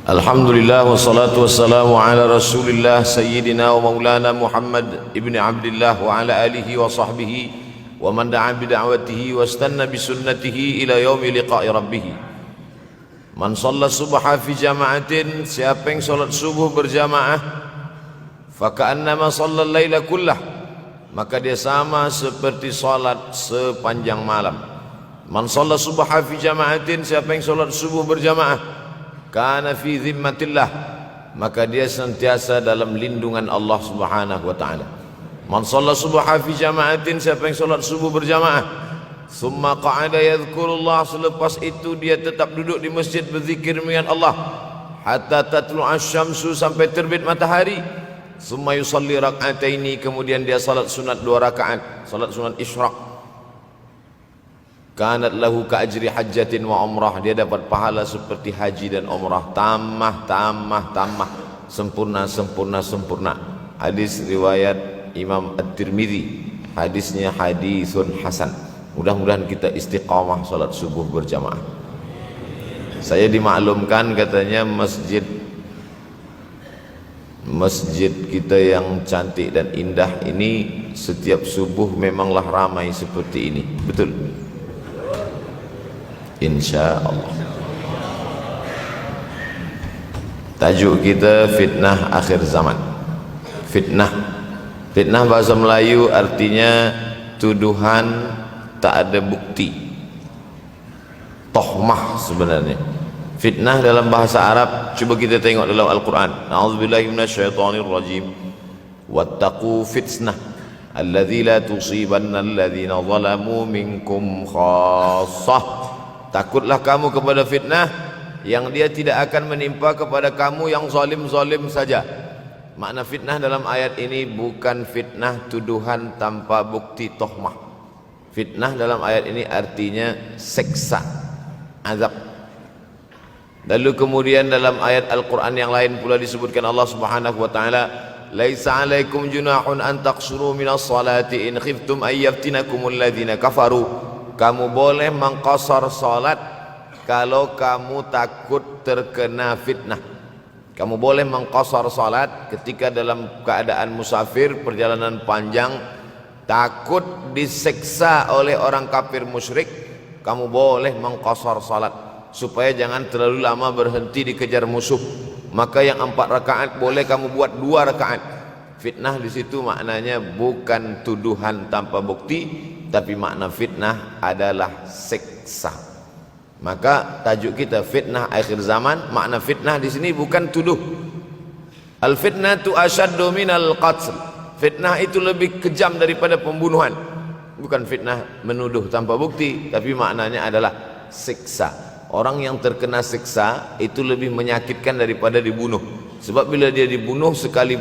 Alhamdulillah wassalatu wassalamu ala Rasulillah sayyidina wa maulana Muhammad ibn Abdullah wa ala alihi wa sahbihi wa man da'a bi da'watihi wa istanna bi sunnatihi ila yaumi liqa'i rabbih. Man shalla subha fi jama'atin, siapa yang salat subuh berjamaah, fa ka'annama shalla al-laila kullah, maka dia sama seperti salat sepanjang malam. Man shalla subha fi jama'atin, siapa yang salat subuh berjamaah, kana fi zimmatillah, maka dia sentiasa dalam lindungan Allah Subhanahu wa taala. Man shalla subha fi jama'atin, siapa yang salat subuh berjamaah, summa qa'ada yadhkurullah, selepas itu dia tetap duduk di masjid berzikir dengan Allah hatta tatlu'a syamsu, sampai terbit matahari. Summa yusalli rak'ataini, kemudian dia salat sunat 2 rakaat, salat sunat isyraq. Kanat lahu ka'ajri hajjatin wa umrah, dia dapat pahala seperti haji dan umrah, tamah, sempurna. Hadis riwayat Imam At-Tirmidzi, hadisnya hadisun hasan. Mudah-mudahan kita istiqamah salat subuh berjamaah. Saya dimaklumkan katanya masjid kita yang cantik dan indah ini setiap subuh memanglah ramai seperti ini. Betul? Insya Allah. Tajuk kita fitnah akhir zaman. Fitnah bahasa Melayu artinya tuduhan tak ada bukti. Tohmah sebenarnya. Fitnah dalam bahasa Arab, coba kita tengok dalam Al-Quran. A'udzubillahi minasyaitonir rajim. Wattaqu fitnah alladzi la tusibanna alladzina zalamu minkum khassah. Takutlah kamu kepada fitnah yang dia tidak akan menimpa kepada kamu yang zalim-zalim saja. Makna fitnah dalam ayat ini bukan fitnah tuduhan tanpa bukti tohmah. Fitnah dalam ayat ini artinya seksa, azab. Lalu kemudian dalam ayat Al-Quran yang lain pula disebutkan Allah Subhanahu wa taala, laisa 'alaikum junahun an taqsuru minas salati in khiftum ay yaftinakumul ladzina kafaru. Kamu boleh mengqasar salat kalau kamu takut terkena fitnah. Kamu boleh mengqasar salat ketika dalam keadaan musafir, perjalanan panjang, takut diseksa oleh orang kafir musyrik. Kamu boleh mengqasar salat supaya jangan terlalu lama berhenti dikejar musuh. Maka yang 4 rakaat boleh kamu buat 2 rakaat. Fitnah di situ maknanya bukan tuduhan tanpa bukti, tapi makna fitnah adalah seksa. Maka tajuk kita fitnah akhir zaman. Makna fitnah di sini bukan tuduh. Al fitnatu asyaddu minal qatl. Fitnah itu lebih kejam daripada pembunuhan. Bukan fitnah menuduh tanpa bukti, tapi maknanya adalah seksa. Orang yang terkena seksa itu lebih menyakitkan daripada dibunuh. Sebab bila dia dibunuh, sekali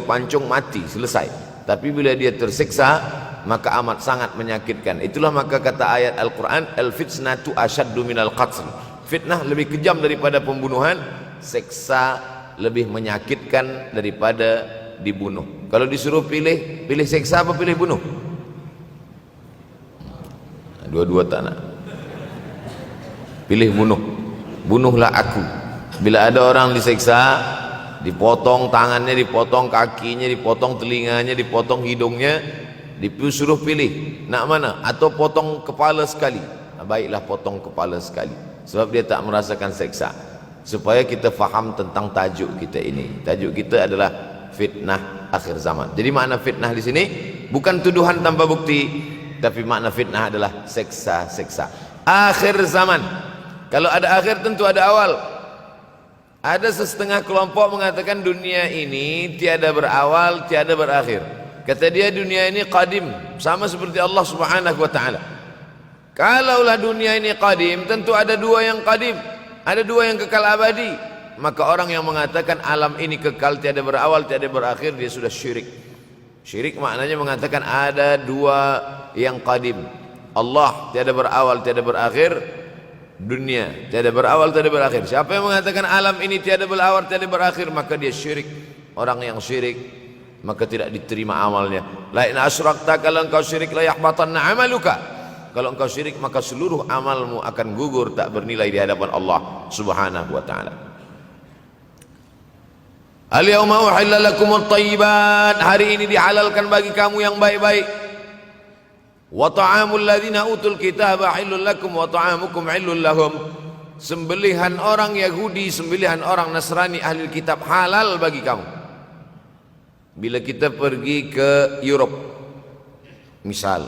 pancung mati, selesai. Tapi bila dia tersiksa, maka amat sangat menyakitkan. Itulah maka kata ayat Al-Quran, al-fitnatu asyaddu minal qatl. Fitnah lebih kejam daripada pembunuhan, seksa lebih menyakitkan daripada dibunuh. Kalau disuruh pilih seksa apa pilih bunuh? Dua-dua tak nak. Pilih bunuh. Bunuhlah aku. Bila ada orang diseksa, dipotong tangannya, dipotong kakinya, dipotong telinganya, dipotong hidungnya, disuruh pilih nak mana, atau potong kepala sekali. Baiklah potong kepala sekali, sebab dia tak merasakan seksa. Supaya kita faham tentang tajuk kita ini. Tajuk kita adalah fitnah akhir zaman. Jadi makna fitnah di sini bukan tuduhan tanpa bukti, tapi makna fitnah adalah seksa. Akhir zaman. Kalau ada akhir tentu ada awal. Ada setengah kelompok mengatakan dunia ini tiada berawal, tiada berakhir. Kata dia dunia ini qadim, sama seperti Allah Subhanahu wa taala. Kalaulah dunia ini qadim, tentu ada 2 yang qadim, ada 2 yang kekal abadi. Maka orang yang mengatakan alam ini kekal, tiada berawal, tiada berakhir, dia sudah syirik. Syirik maknanya mengatakan ada 2 yang qadim. Allah tiada berawal, tiada berakhir. Dunia tiada berawal, tiada berakhir. Siapa yang mengatakan alam ini tiada berawal, tiada berakhir, maka dia syirik. Orang yang syirik maka tidak diterima amalnya. La in asyrakta, kalau engkau syirik la yahbatanna amaluka. Kalau engkau syirik maka seluruh amalmu akan gugur, tak bernilai di hadapan Allah Subhanahu wa taala. Al-yawma uhilla lakumut thayyibat, hari ini dihalalkan bagi kamu yang baik-baik. Wa ta'amul ladzina utul kitaba halal lakum wa ta'amukum halal lahum, sembelihan orang Yahudi, sembelihan orang Nasrani ahli kitab halal bagi kamu. Bila kita pergi ke Europe, misal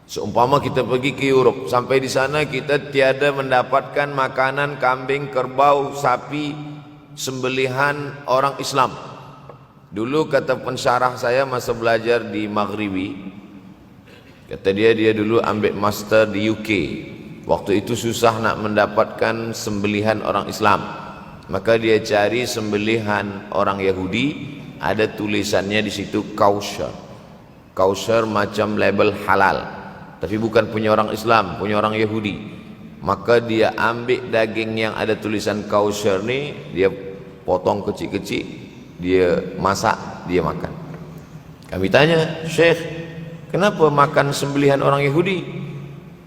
seumpama kita pergi ke Europe, sampai di sana kita tiada mendapatkan makanan kambing, kerbau, sapi sembelihan orang Islam. Dulu kata pensyarah saya masa belajar di Maghribi, kata dia dulu ambil master di UK. Waktu itu susah nak mendapatkan sembelihan orang Islam, maka dia cari sembelihan orang Yahudi. Ada tulisannya di situ kosher, kosher macam label halal, tapi bukan punya orang Islam, punya orang Yahudi. Maka dia ambil daging yang ada tulisan kosher ni, dia potong kecil-kecil, dia masak, dia makan. Kami tanya, Syekh, kenapa makan sembelihan orang Yahudi?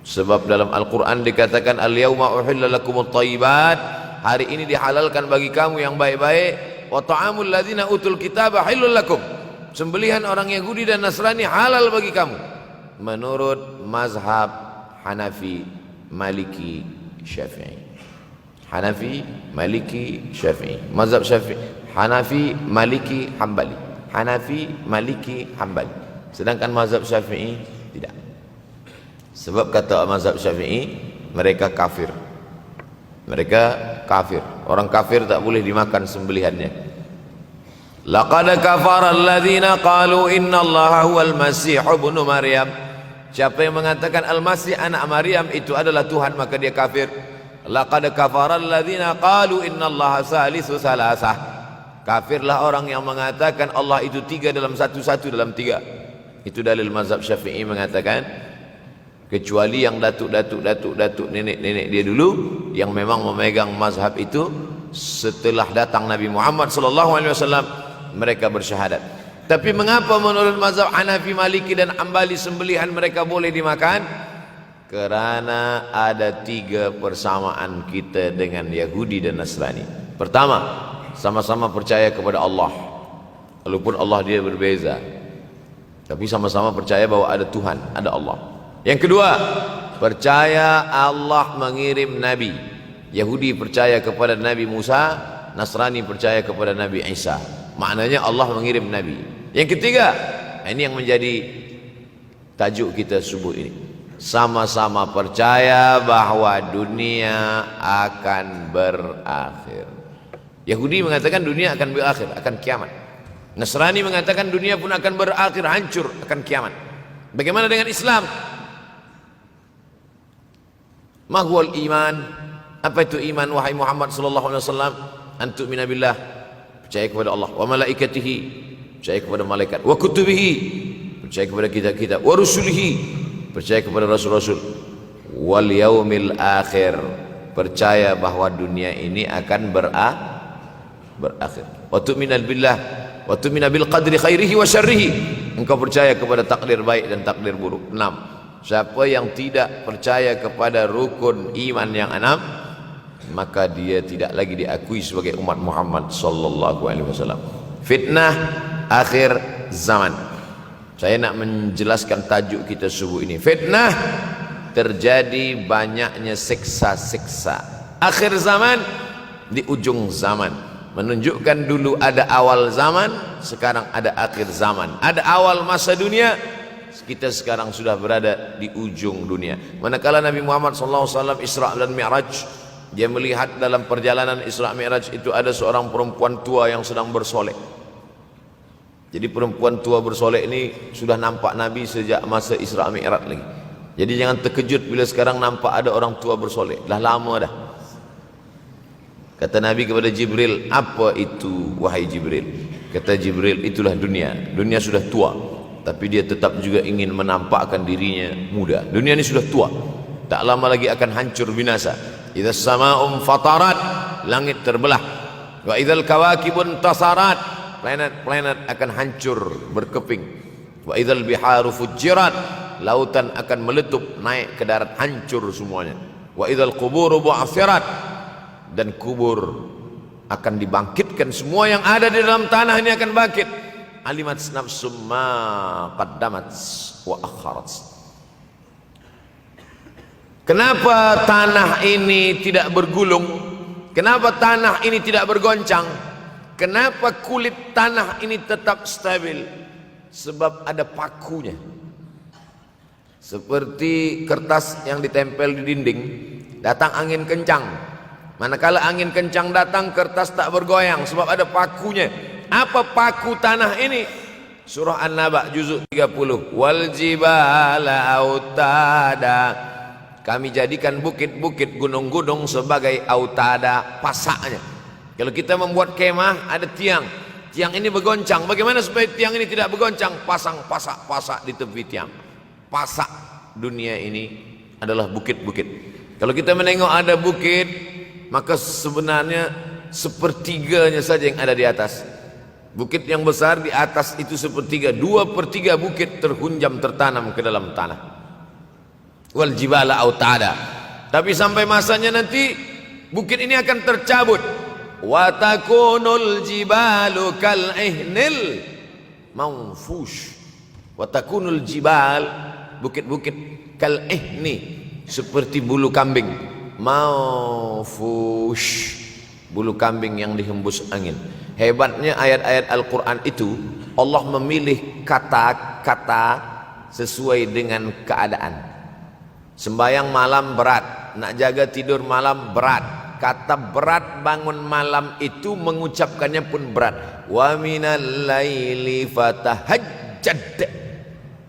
Sebab dalam Al-Quran dikatakan al-yawma uhilla lakumut thayyibat, hari ini dihalalkan bagi kamu yang baik-baik. Wa ta'amul ladzina utul kitaba halal lakum, sembelihan orang Yahudi dan Nasrani halal bagi kamu. Menurut mazhab Hanafi, Maliki, Syafi'i. Hanafi, Maliki, Syafi'i. Mazhab Syafi'i, Hanafi, Maliki, Hambali. Hanafi, Maliki, Hambali. Sedangkan mazhab Syafi'i tidak. Sebab kata mazhab Syafi'i, mereka kafir. Mereka kafir. Orang kafir tak boleh dimakan sembelihannya. Laqad kafara alladzina qalu innallaha huwal masih ibnu Maryam. Siapa yang mengatakan Al-Masih anak Maryam itu adalah Tuhan, maka dia kafir. Laqad kafara alladzina qalu innallaha salisu salasah. Kafirlah orang yang mengatakan Allah itu tiga dalam satu, satu dalam tiga. Itu dalil mazhab Syafi'i mengatakan, kecuali yang datuk nenek dia dulu yang memang memegang mazhab itu, setelah datang Nabi Muhammad SAW mereka bersyahadat. Tapi mengapa menurut mazhab Hanafi, Maliki dan Hambali sembelihan mereka boleh dimakan? Karena ada tiga persamaan kita dengan Yahudi dan Nasrani. Pertama, sama-sama percaya kepada Allah, walaupun Allah dia berbeza, tapi sama-sama percaya bahwa ada Tuhan, ada Allah. Yang kedua, percaya Allah mengirim Nabi. Yahudi percaya kepada Nabi Musa, Nasrani percaya kepada Nabi Isa. Maknanya Allah mengirim Nabi. Yang ketiga, ini yang menjadi tajuk kita subuh ini, sama-sama percaya bahwa dunia akan berakhir. Yahudi mengatakan dunia akan berakhir, akan kiamat. Nasrani mengatakan dunia pun akan berakhir, hancur, akan kiamat. Bagaimana dengan Islam? Mahwal iman. Apa itu iman wahai Muhammad sallallahu alaihi wasallam? Antu'mina billah, percaya kepada Allah, wa malaikatihi, percaya kepada malaikat, wa kutubihi, percaya kepada kitab-kitab, wa rusulihi, percaya kepada rasul-rasul, wal yaumil akhir, percaya bahwa dunia ini akan berakhir. Wa tu'mina billah, wa tu'mina bil qadri khairihi wa syarrihi, engkau percaya kepada takdir baik dan takdir buruk. 6. Siapa yang tidak percaya kepada rukun iman yang 6, maka dia tidak lagi diakui sebagai umat Muhammad sallallahu alaihi wasallam. Fitnah akhir zaman. Saya nak menjelaskan tajuk kita subuh ini. Fitnah, terjadi banyaknya siksa-siksa. Akhir zaman, di ujung zaman. Menunjukkan dulu ada awal zaman, sekarang ada akhir zaman. Ada awal masa dunia, kita sekarang sudah berada di ujung dunia. Manakala Nabi Muhammad SAW Isra dan Mi'raj, dia melihat dalam perjalanan Isra Mi'raj itu ada seorang perempuan tua yang sedang bersolek. Jadi perempuan tua bersolek ini sudah nampak Nabi sejak masa Isra Mi'raj lagi. Jadi jangan terkejut bila sekarang nampak ada orang tua bersolek. Dah lama dah. Kata Nabi kepada Jibril, apa itu wahai Jibril? Kata Jibril, itulah dunia. Dunia sudah tua, tapi dia tetap juga ingin menampakkan dirinya muda. Dunia ini sudah tua, tak lama lagi akan hancur binasa. Idza sama'um fatarat, langit terbelah. Wa idzal kawakibun tasarat, planet-planet akan hancur berkeping. Wa idzal biharu fujirat, lautan akan meletup naik ke darat, hancur semuanya. Wa idzal quburu bu'athirat, dan kubur akan dibangkitkan. Semua yang ada di dalam tanah ini akan bangkit. Alimat nafsum ma qaddamat wa akharat. Kenapa tanah ini tidak bergulung? Kenapa tanah ini tidak bergoncang? Kenapa kulit tanah ini tetap stabil? Sebab ada pakunya. Seperti kertas yang ditempel di dinding, datang angin kencang. Manakala angin kencang datang, kertas tak bergoyang sebab ada pakunya. Apa paku tanah ini? Surah An-Naba juzuk 30. Wal jibala autada. Kami jadikan bukit-bukit, gunung-gunung sebagai autada, pasaknya. Kalau kita membuat kemah, ada tiang. Tiang ini bergoncang. Bagaimana supaya tiang ini tidak bergoncang? Pasang pasak-pasak di tepi tiang. Pasak dunia ini adalah bukit-bukit. Kalau kita menengok ada bukit, maka sebenarnya sepertiganya saja yang ada di atas. Bukit yang besar di atas itu sepertiga, 2/3 bukit terhunjam tertanam ke dalam tanah. Wal jibala autada. Tapi sampai masanya nanti bukit ini akan tercabut. Wa takunul jibalu kal ihnil manfush. Wa takunul jibal, bukit-bukit kal ihni, seperti bulu kambing. Manfush, bulu kambing yang dihembus angin. Hebatnya ayat-ayat Al-Quran itu, Allah memilih kata-kata sesuai dengan keadaan. Sembayang malam berat, nak jaga tidur malam berat. Kata berat bangun malam itu mengucapkannya pun berat. Wa minal laili fatahajjad.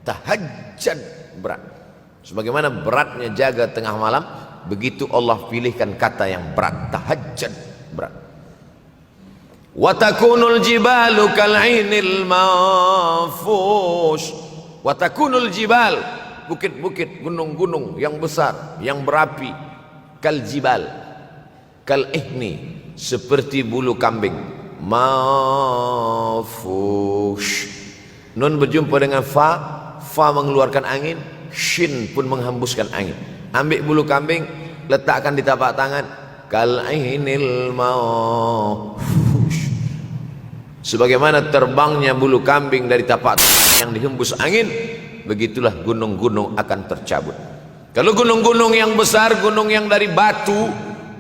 Tahajjud berat. Sebagaimana beratnya jaga tengah malam, begitu Allah pilihkan kata yang berat. Tahajjud berat. Wa takunul jibalu kal'inil manfush. Wa takunul jibal, bukit-bukit, gunung-gunung yang besar, yang berapi, kal jibal, kal ihni, seperti bulu kambing. Manfush. Nun berjumpa dengan fa mengeluarkan angin, shin pun menghembuskan angin. Ambil bulu kambing, letakkan di tapak tangan, kal ainil manfush. Sebagaimana terbangnya bulu kambing dari tapak tangan yang dihembus angin, begitulah gunung-gunung akan tercabut. Kalau gunung-gunung yang besar, gunung yang dari batu,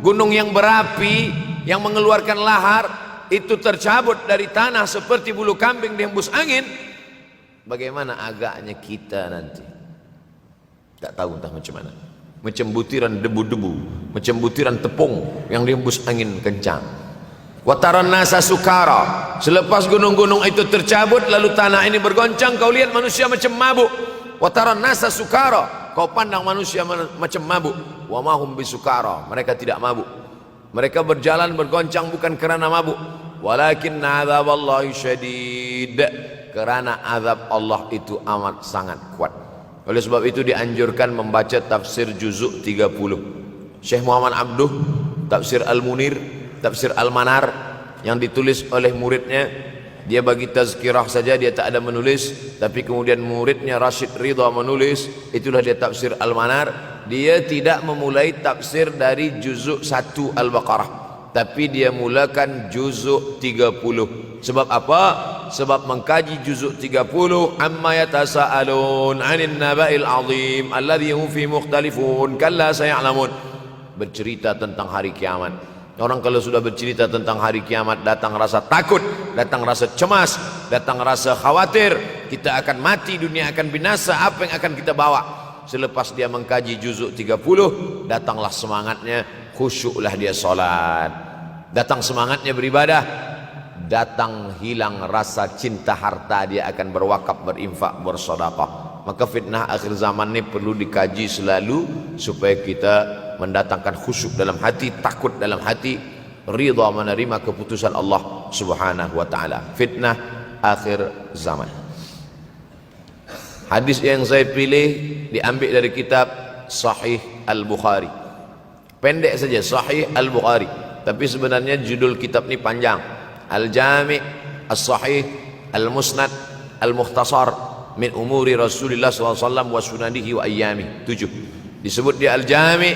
gunung yang berapi, yang mengeluarkan lahar, itu tercabut dari tanah seperti bulu kambing dihembus angin. Bagaimana agaknya kita nanti? Tak tahu entah macam mana. Macam butiran debu-debu, macam butiran tepung yang dihembus angin kencang. Wataran nasa sukara. Selepas gunung-gunung itu tercabut, lalu tanah ini bergoncang, kau lihat manusia macam mabuk. Wataran nasa sukara. Kau pandang manusia macam mabuk. Wa mahum bisukara. Mereka tidak mabuk. Mereka berjalan bergoncang bukan kerana mabuk. Walakin azaballahi syadid. Kerana azab Allah itu amat sangat kuat. Oleh sebab itu dianjurkan membaca tafsir juzuk 30. Syekh Muhammad Abduh, tafsir Al-Munir, tafsir Al-Manar yang ditulis oleh muridnya. Dia bagi tazkirah saja, dia tak ada menulis. Tapi kemudian muridnya Rashid Ridha menulis. Itulah dia tafsir Al-Manar. Dia tidak memulai tafsir dari juzuk 1 Al-Baqarah, tapi dia mulakan juzuk 30. Sebab apa? Sebab mengkaji juzuk 30, amma yatasaalun 'anil naba'il 'azim alladhi hum fi mukhtalifun kalla saya'lamun. Bercerita tentang hari kiamat. Orang kalau sudah bercerita tentang hari kiamat, datang rasa takut, datang rasa cemas, datang rasa khawatir, kita akan mati, dunia akan binasa, apa yang akan kita bawa? Selepas dia mengkaji juzuk 30, datanglah semangatnya, khusyuklah dia solat, datang semangatnya beribadah, datang hilang rasa cinta harta, dia akan berwakaf, berinfak, bersedekah. Maka fitnah akhir zaman ini perlu dikaji selalu supaya kita mendatangkan khusyuk dalam hati, takut dalam hati, ridha menerima keputusan Allah Subhanahu wa taala. Fitnah akhir zaman. Hadis yang saya pilih diambil dari kitab Sahih Al-Bukhari. Pendek saja, Sahih Al-Bukhari, tapi sebenarnya judul kitab ini panjang. Al-Jami' As-Sahih Al-Musnad Al-Mukhtasar min umuri Rasulullah SAW wa sunanihi wa ayyami. 7. Disebut dia Al-Jami'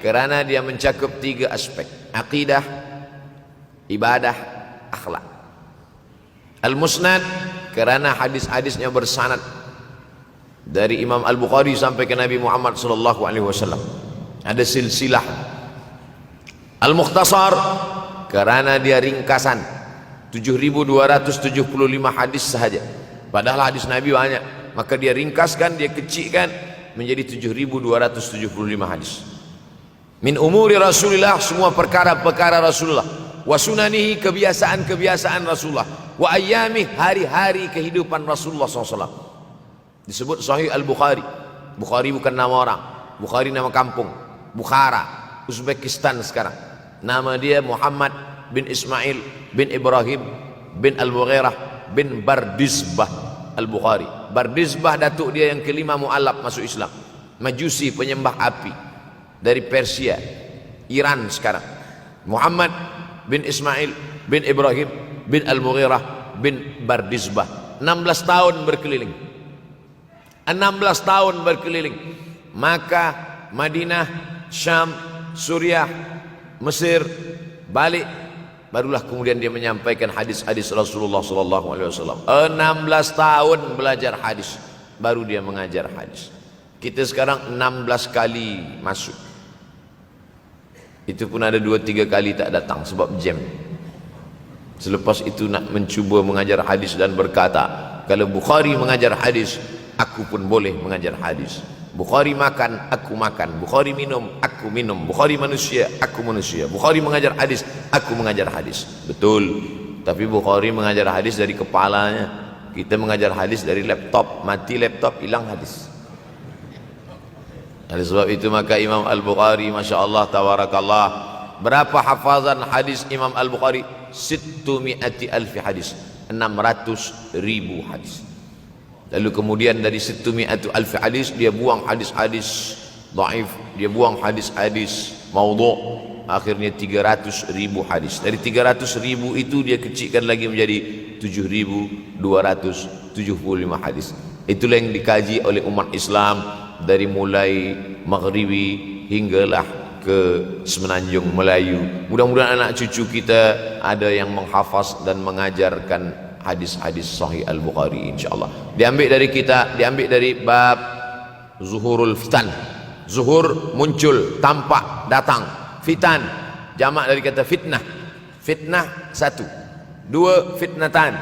kerana dia mencakup 3 aspek: akidah, ibadah, akhlak. Al-Musnad karena hadis-hadisnya bersanad dari Imam Al-Bukhari sampai ke Nabi Muhammad sallallahu alaihi wasallam. Ada silsilah. Al-Mukhtasar karena dia ringkasan 7.275 hadis sahaja. Padahal hadis Nabi banyak, maka dia ringkaskan, dia kecilkan menjadi 7.275 hadis. Min umuri Rasulillah, semua perkara-perkara Rasulullah. Wa sunanihi, kebiasaan-kebiasaan Rasulullah. Wa ayyamih, hari-hari kehidupan Rasulullah SAW. Disebut Sahih Al-Bukhari. Bukhari bukan nama orang, Bukhari nama kampung, Bukhara, Uzbekistan sekarang. Nama dia Muhammad bin Ismail bin Ibrahim bin Al-Mughirah bin Bardizbah Al-Bukhari. Bardizbah datuk dia yang kelima mu'alaf masuk Islam. Majusi, penyembah api, dari Persia, Iran sekarang. Muhammad bin Ismail bin Ibrahim bin Al-Mughirah bin Bardizbah. 16 tahun berkeliling. 16 tahun berkeliling. Makkah, Madinah, Syam, Suriah, Mesir, balik, barulah kemudian dia menyampaikan hadis-hadis Rasulullah SAW. 16 tahun belajar hadis, baru dia mengajar hadis. Kita sekarang 16 kali masuk, itu pun ada 2-3 kali tak datang sebab jam. Selepas itu nak mencuba mengajar hadis dan berkata, kalau Bukhari mengajar hadis, aku pun boleh mengajar hadis. Bukhari makan, aku makan. Bukhari minum, aku minum. Bukhari manusia, aku manusia. Bukhari mengajar hadis, aku mengajar hadis. Betul, tapi Bukhari mengajar hadis dari kepalanya. Kita mengajar hadis dari laptop. Mati laptop, hilang hadis. Oleh sebab itu maka Imam Al-Bukhari, Masya Allah, Tabarakallah, berapa hafazan hadis Imam Al-Bukhari? 600,000 hadis, 600,000 hadis. Lalu kemudian dari 600,000 hadis dia buang hadis-hadis dhaif, dia buang hadis-hadis maudhu', akhirnya 300,000 hadis. Dari 300,000 itu dia kecilkan lagi menjadi 7.275 hadis. Itulah yang dikaji oleh umat Islam dari mulai Maghribi hinggalah ke Semenanjung Melayu. Mudah-mudahan anak cucu kita ada yang menghafaz dan mengajarkan hadis-hadis Sahih Al-Bukhari, insyaallah. Diambil dari kita, diambil dari bab zuhurul fitan. Zuhur muncul, tampak, datang. Fitan jamak dari kata fitnah. Fitnah 1, 2 fitnatan,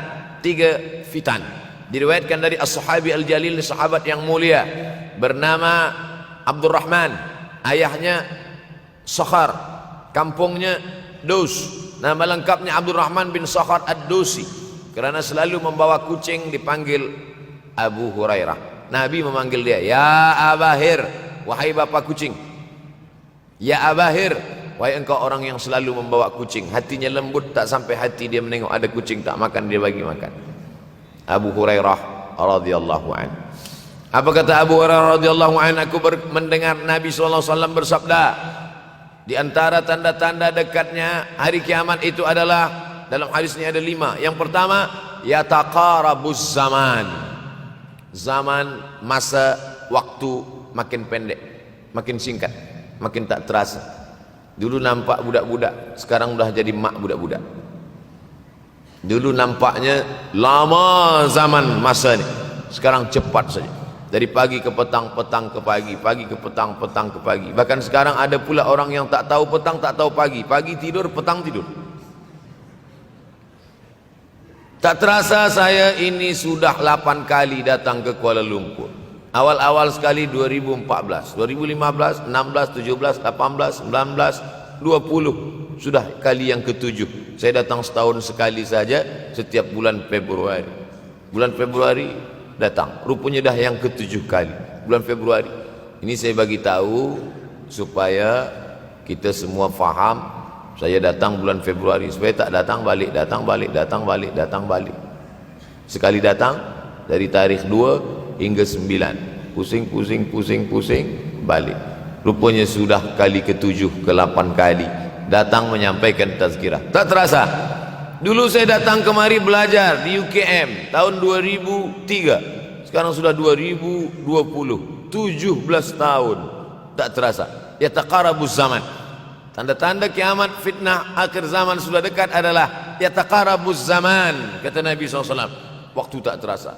3 fitan. Diriwayatkan dari as-sahabi al-jalil, sahabat yang mulia bernama Abdurrahman, ayahnya Sakhar, kampungnya Dus. Nama lengkapnya Abdurrahman bin Sakhar ad-Dusi. Kerana selalu membawa kucing dipanggil Abu Hurairah. Nabi memanggil dia, ya Abahir, wahai bapak kucing. Ya Abahir, wahai engkau orang yang selalu membawa kucing. Hatinya lembut, tak sampai hati dia menengok ada kucing tak makan, dia bagi makan. Abu Hurairah radhiyallahu anhu. Apa kata Abu Hurairah radhiyallahu anhu? Aku mendengar Nabi SAW bersabda, di antara tanda-tanda dekatnya hari kiamat itu adalah, dalam hadis ini ada 5. Yang pertama, yataqarabuz zaman. Zaman, masa, waktu makin pendek, makin singkat, makin tak terasa. Dulu nampak budak-budak, sekarang sudah jadi mak budak-budak. Dulu nampaknya lama zaman masa ini, sekarang cepat saja. Dari pagi ke petang, petang ke pagi, pagi ke petang, petang ke pagi. Bahkan sekarang ada pula orang yang tak tahu petang, tak tahu pagi. Pagi tidur, petang tidur. Tak terasa saya ini sudah 8 kali datang ke Kuala Lumpur. Awal-awal sekali 2014, 2015, 16, 17, 18, 19, 20. Sudah kali yang ke-7. Saya datang setahun sekali saja, setiap bulan Februari. Bulan Februari datang. Rupanya dah yang ke-7 kali. Bulan Februari. Ini saya bagi tahu supaya kita semua faham. Saya datang bulan Februari, supaya tak datang balik, datang balik, datang balik, datang balik. Sekali datang dari tarikh 2 hingga 9. Pusing, pusing, pusing, pusing, balik. Rupanya sudah kali ke-7, ke-8 kali datang menyampaikan tazkirah. Tak terasa. Dulu saya datang kemari belajar di UKM tahun 2003. Sekarang sudah 2020. 17 tahun. Tak terasa. Yataqarabuz zaman. Tanda-tanda kiamat, fitnah akhir zaman sudah dekat adalah yataqarabuz zaman, kata Nabi SAW. Waktu tak terasa,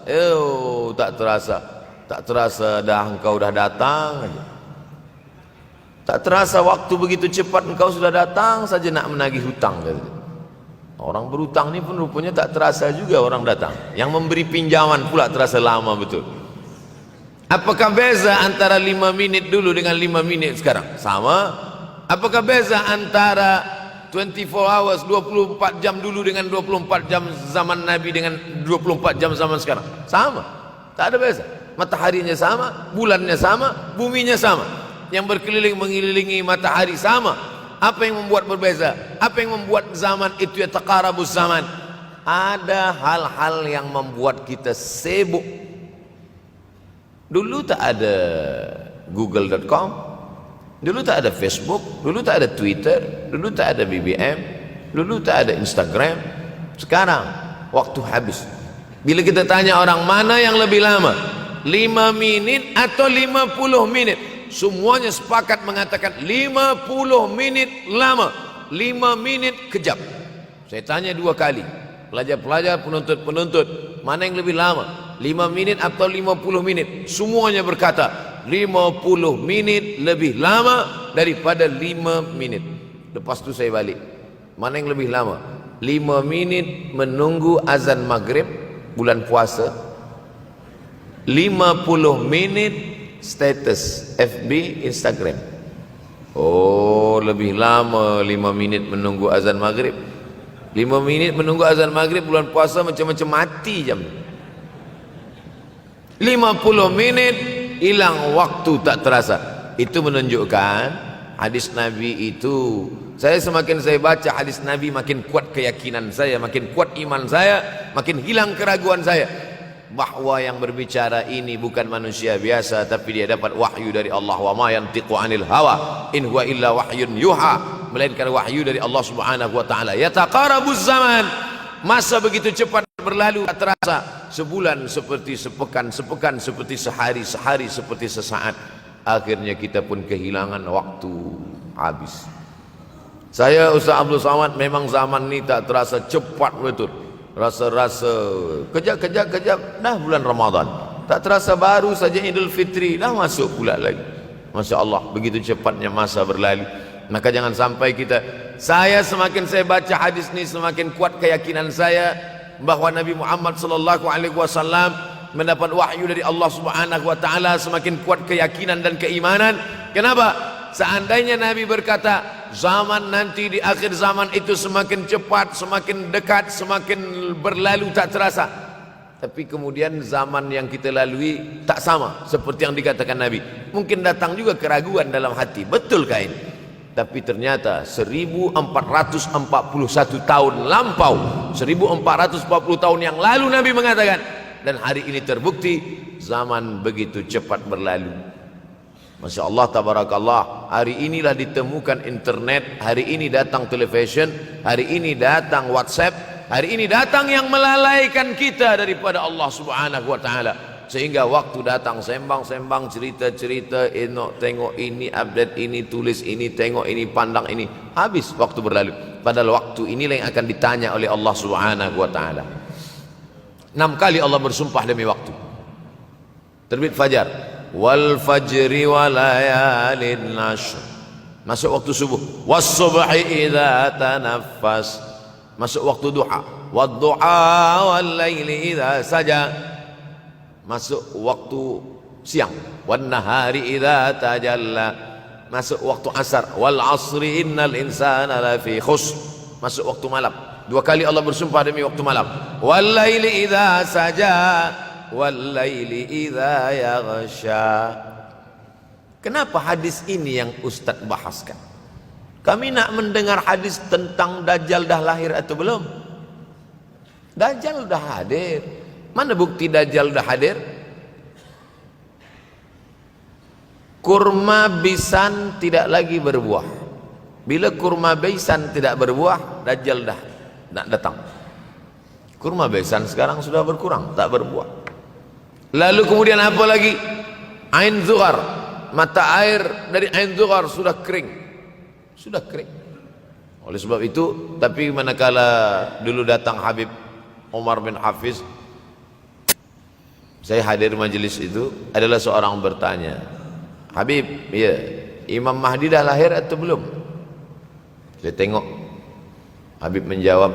tak terasa dah engkau dah datang aja. Tak terasa waktu begitu cepat, engkau sudah datang saja nak menagih hutang, kata. Orang berhutang ni pun rupanya tak terasa juga orang datang. Yang memberi pinjaman pula terasa lama betul. Apakah beza antara 5 minit dulu dengan 5 minit sekarang? Sama. Apakah beza antara 24 hours, 24 jam dulu dengan 24 jam zaman Nabi dengan 24 jam zaman sekarang? Sama. Tak ada beza. Mataharinya sama, bulannya sama, buminya sama. Yang berkeliling mengelilingi matahari sama. Apa yang membuat berbeza? Apa yang membuat zaman itu yataqarabuz zaman? Ada hal-hal yang membuat kita sibuk. Dulu tak ada google.com, dulu tak ada Facebook, dulu tak ada Twitter, dulu tak ada BBM, dulu tak ada Instagram. Sekarang waktu habis. Bila kita tanya orang mana yang lebih lama, 5 minit atau 50 minit, semuanya sepakat mengatakan 50 minit lama, 5 minit kejap. Saya tanya 2 kali, pelajar-pelajar, penuntut-penuntut, mana yang lebih lama, 5 minit atau 50 menit? Semuanya berkata 50 minit lebih lama daripada 5 minit. Lepas tu saya balik, mana yang lebih lama? 5 minit menunggu azan maghrib bulan puasa, 50 minit status FB, Instagram. Oh, lebih lama 5 minit menunggu azan maghrib. 5 minit menunggu azan maghrib bulan puasa macam-macam mati jam. 50 menit hilang waktu tak terasa. Itu menunjukkan hadis Nabi itu, semakin saya baca hadis Nabi, makin kuat keyakinan saya, makin kuat iman saya, makin hilang keraguan saya bahwa yang berbicara ini bukan manusia biasa, tapi dia dapat wahyu dari Allah. Wa ma yantiqu anil hawa in huwa illa wahyun yuha, melainkan wahyu dari Allah Subhanahu wa taala. Yataqarabuz zaman, masa begitu cepat berlalu tak terasa. Sebulan seperti sepekan, sepekan seperti sehari, sehari seperti sesaat. Akhirnya kita pun kehilangan waktu, habis. Saya Ustaz Abdul Samad, memang zaman ni tak terasa, cepat betul. Rasa-rasa kejap dah bulan Ramadan. Tak terasa baru saja Idul Fitri dah masuk pula lagi. Masya Allah, begitu cepatnya masa berlalu. Maka jangan sampai kita, semakin saya baca hadis ni, semakin kuat keyakinan saya bahwa Nabi Muhammad sallallahu alaihi wasallam mendapat wahyu dari Allah Subhanahu wa taala. Semakin kuat keyakinan dan keimanan. Kenapa? Seandainya Nabi berkata zaman nanti di akhir zaman itu semakin cepat, semakin dekat, semakin berlalu tak terasa, tapi kemudian zaman yang kita lalui tak sama seperti yang dikatakan Nabi. Mungkin datang juga keraguan dalam hati, betulkah ini? Tapi ternyata 1441 tahun lampau, 1440 tahun yang lalu Nabi mengatakan, dan hari ini terbukti zaman begitu cepat berlalu. Masya Allah, tabarakallah. Hari inilah ditemukan internet, hari ini datang television, hari ini datang WhatsApp, hari ini datang yang melalaikan kita daripada Allah Subhanahu wa taala. Sehingga waktu datang sembang-sembang, cerita-cerita, tengok ini, update ini, tulis ini, tengok ini, pandang ini, habis waktu berlalu. Padahal waktu inilah yang akan ditanya oleh Allah Subhanahu wa taala. 6 kali Allah bersumpah demi waktu. Terbit fajar, wal fajri wa layalin nashr, masuk waktu subuh. Was subhi idza tanaffas, masuk waktu duha. Wad duha wal laili idza saja, masuk waktu siang. Wan nahari idza tajalla, masuk waktu asar. Wal asri innal insana lafi khusr, masuk waktu malam. 2 kali Allah bersumpah demi waktu malam. Wal laili idza saja wal laili idza yaghsha. Kenapa hadis ini yang Ustaz bahaskan? Kami nak mendengar hadis tentang Dajjal dah lahir atau belum? Dajjal dah hadir. Mana bukti Dajjal dah hadir? Kurma bisan tidak lagi berbuah. Bila kurma bisan tidak berbuah, Dajjal dah nak datang. Kurma bisan sekarang sudah berkurang, tak berbuah. Lalu kemudian apa lagi? Ain Zuhar, mata air dari Ain Zuhar sudah kering, sudah kering. Oleh sebab itu, tapi manakala dulu datang Habib Umar bin Hafiz, saya hadir majelis itu, adalah seorang bertanya, Habib, ya, Imam Mahdi dah lahir atau belum? Saya tengok Habib menjawab,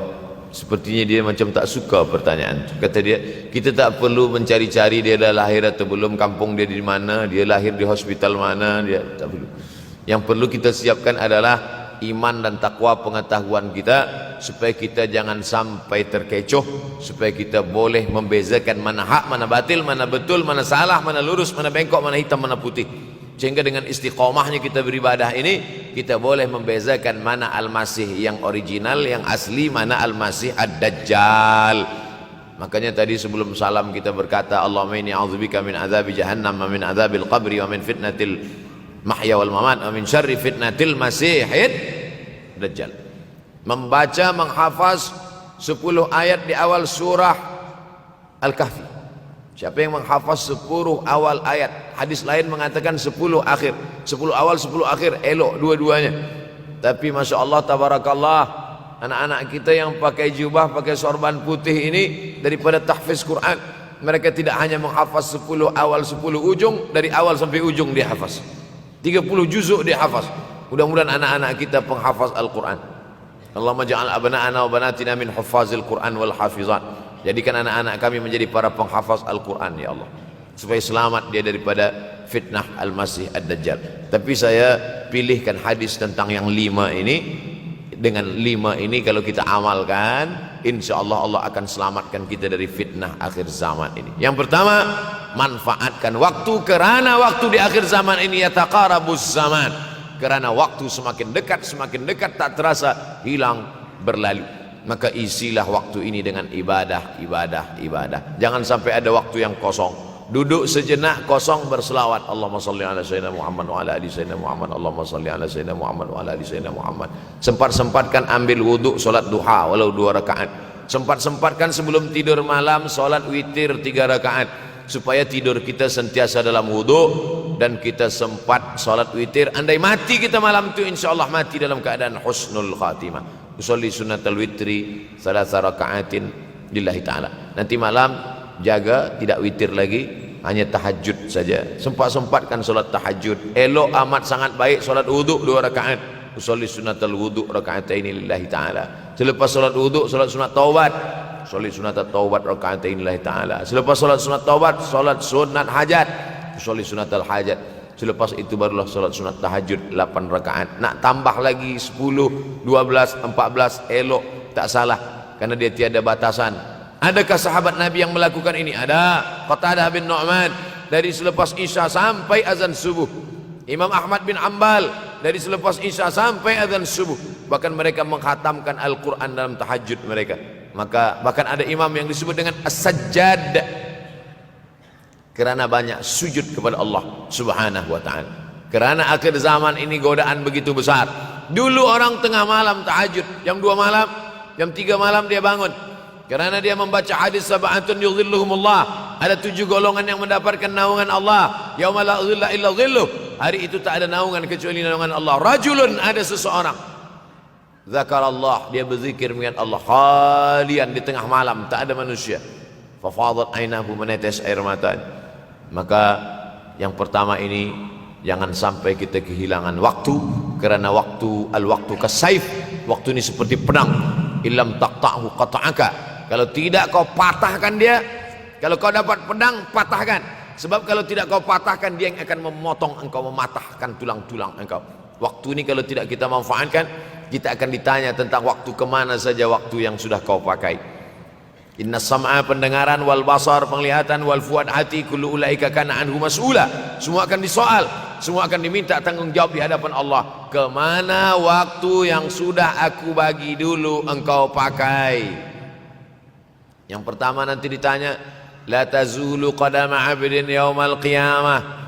sepertinya dia macam tak suka pertanyaan. Kata dia, kita tak perlu mencari-cari dia dah lahir atau belum, kampung dia di mana, dia lahir di hospital mana, dia tak perlu. Yang perlu kita siapkan adalah iman dan takwa pengetahuan kita, supaya kita jangan sampai terkecoh, supaya kita boleh membezakan mana hak, mana batil, mana betul, mana salah, mana lurus, mana bengkok, mana hitam, mana putih. Sehingga dengan istiqomahnya kita beribadah ini, kita boleh membezakan mana Al-Masih yang original, yang asli, mana Al-Masih Ad-Dajjal. Makanya tadi sebelum salam kita berkata, Allahumma inni a'udzubika min azabi jahannam wa min azabil qabri wa min fitnatil mahya wal mamat wa min syarri fitnatil masihid Dajjal. Membaca, menghafaz 10 ayat di awal surah Al-Kahfi. Siapa yang menghafaz 10 awal ayat, hadis lain mengatakan 10 akhir, 10 awal 10 akhir, elok dua-duanya. Tapi Masya Allah, tabarakallah, anak-anak kita yang pakai jubah, pakai sorban putih ini, daripada tahfiz Quran, mereka tidak hanya menghafaz 10 awal 10 ujung, dari awal sampai ujung dia hafaz, 30 juzuk dia hafaz. Mudah-mudahan anak-anak kita penghafaz Al-Quran. Allahumma ja'al abna'ana wa banatina min huffazil Quran wal hafizan. Jadikan anak-anak kami menjadi para penghafaz Al-Quran, ya Allah, supaya selamat dia daripada fitnah Al-Masih Ad-Dajjal. Tapi saya pilihkan hadis tentang yang 5 ini. Dengan 5 ini kalau kita amalkan, insya Allah Allah akan selamatkan kita dari fitnah akhir zaman ini. Yang pertama, manfaatkan waktu, kerana waktu di akhir zaman ini yataqarabuz zaman, kerana waktu semakin dekat tak terasa hilang berlalu. Maka isilah waktu ini dengan ibadah. Jangan sampai ada waktu yang kosong. Duduk sejenak kosong, berselawat, Allahumma salli ala sayyidina Muhammad wa ala ali sayyidina Muhammad, Allahumma salli ala sayyidina Muhammad wa ala ali sayyidina Muhammad. Sempat-sempatkan ambil wudhu, solat duha walau 2 rakaat. Sempat-sempatkan sebelum tidur malam solat witir 3 rakaat, supaya tidur kita sentiasa dalam wudhu dan kita sempat solat witir. Andai mati kita malam itu, insyaallah mati dalam keadaan husnul khatimah. Usolli sunnatal witri 3 rakaatin lillahi ta'ala. Nanti malam jaga tidak witir lagi, hanya tahajud saja. Sempat-sempatkan solat tahajud. Elok amat sangat baik solat wudhu 2 rakaat. Usolli sunnatal wudhu raka'ataini lillahi ta'ala. Selepas solat wudhu, solat sunat taubat. Usolli sunatat taubat raka'ataini lillahi ta'ala. Selepas solat sunat taubat, solat sunat hajat. Usolli sunatal hajat. Selepas itu barulah solat sunat tahajud 8 rakaat. Nak tambah lagi 10, 12, 14, elok, tak salah, karena dia tiada batasan. Adakah sahabat Nabi yang melakukan ini? Ada. Qatadah bin Nu'man, dari selepas Isya sampai azan subuh. Imam Ahmad bin Ambal, dari selepas Isya sampai azan subuh. Bahkan mereka menghatamkan Al-Quran dalam tahajud mereka. Maka bahkan ada imam yang disebut dengan As-Sajjad, kerana banyak sujud kepada Allah Subhanahu wa ta'ala. Kerana akhir zaman ini godaan begitu besar. Dulu orang tengah malam tahajud, jam 2 malam, jam 3 malam dia bangun, kerana dia membaca hadis sab'atun yudhilluhumullah. Ada 7 golongan yang mendapatkan naungan Allah, yauma la dhilla illa dhilluh. Hari itu tak ada naungan kecuali naungan Allah. Rajulun, ada seseorang, zakarallah, dia berzikir mengingat Allah, khalian, di tengah malam tak ada manusia, fafadat ainahu, menetes air matanya. Maka yang pertama ini, jangan sampai kita kehilangan waktu, kerana waktu, al-waktu kasaif, waktu ini seperti pedang. Illam taqta'hu qata'aka, kalau tidak kau patahkan dia. Kalau kau dapat pedang, patahkan. Sebab kalau tidak kau patahkan, dia yang akan memotong engkau, mematahkan tulang-tulang engkau. Waktu ini kalau tidak kita manfaatkan, kita akan ditanya tentang waktu, kemana saja waktu yang sudah kau pakai. Inna sam'a, pendengaran, wal basar, penglihatan, wal fuad, hati, kullu ulaika kana anhu mas'ula. Semua akan disoal, semua akan diminta tanggung jawab di hadapan Allah. Kemana waktu yang sudah aku bagi dulu engkau pakai? Yang pertama nanti ditanya, la tazulu qadama 'abdin yaumal qiyamah.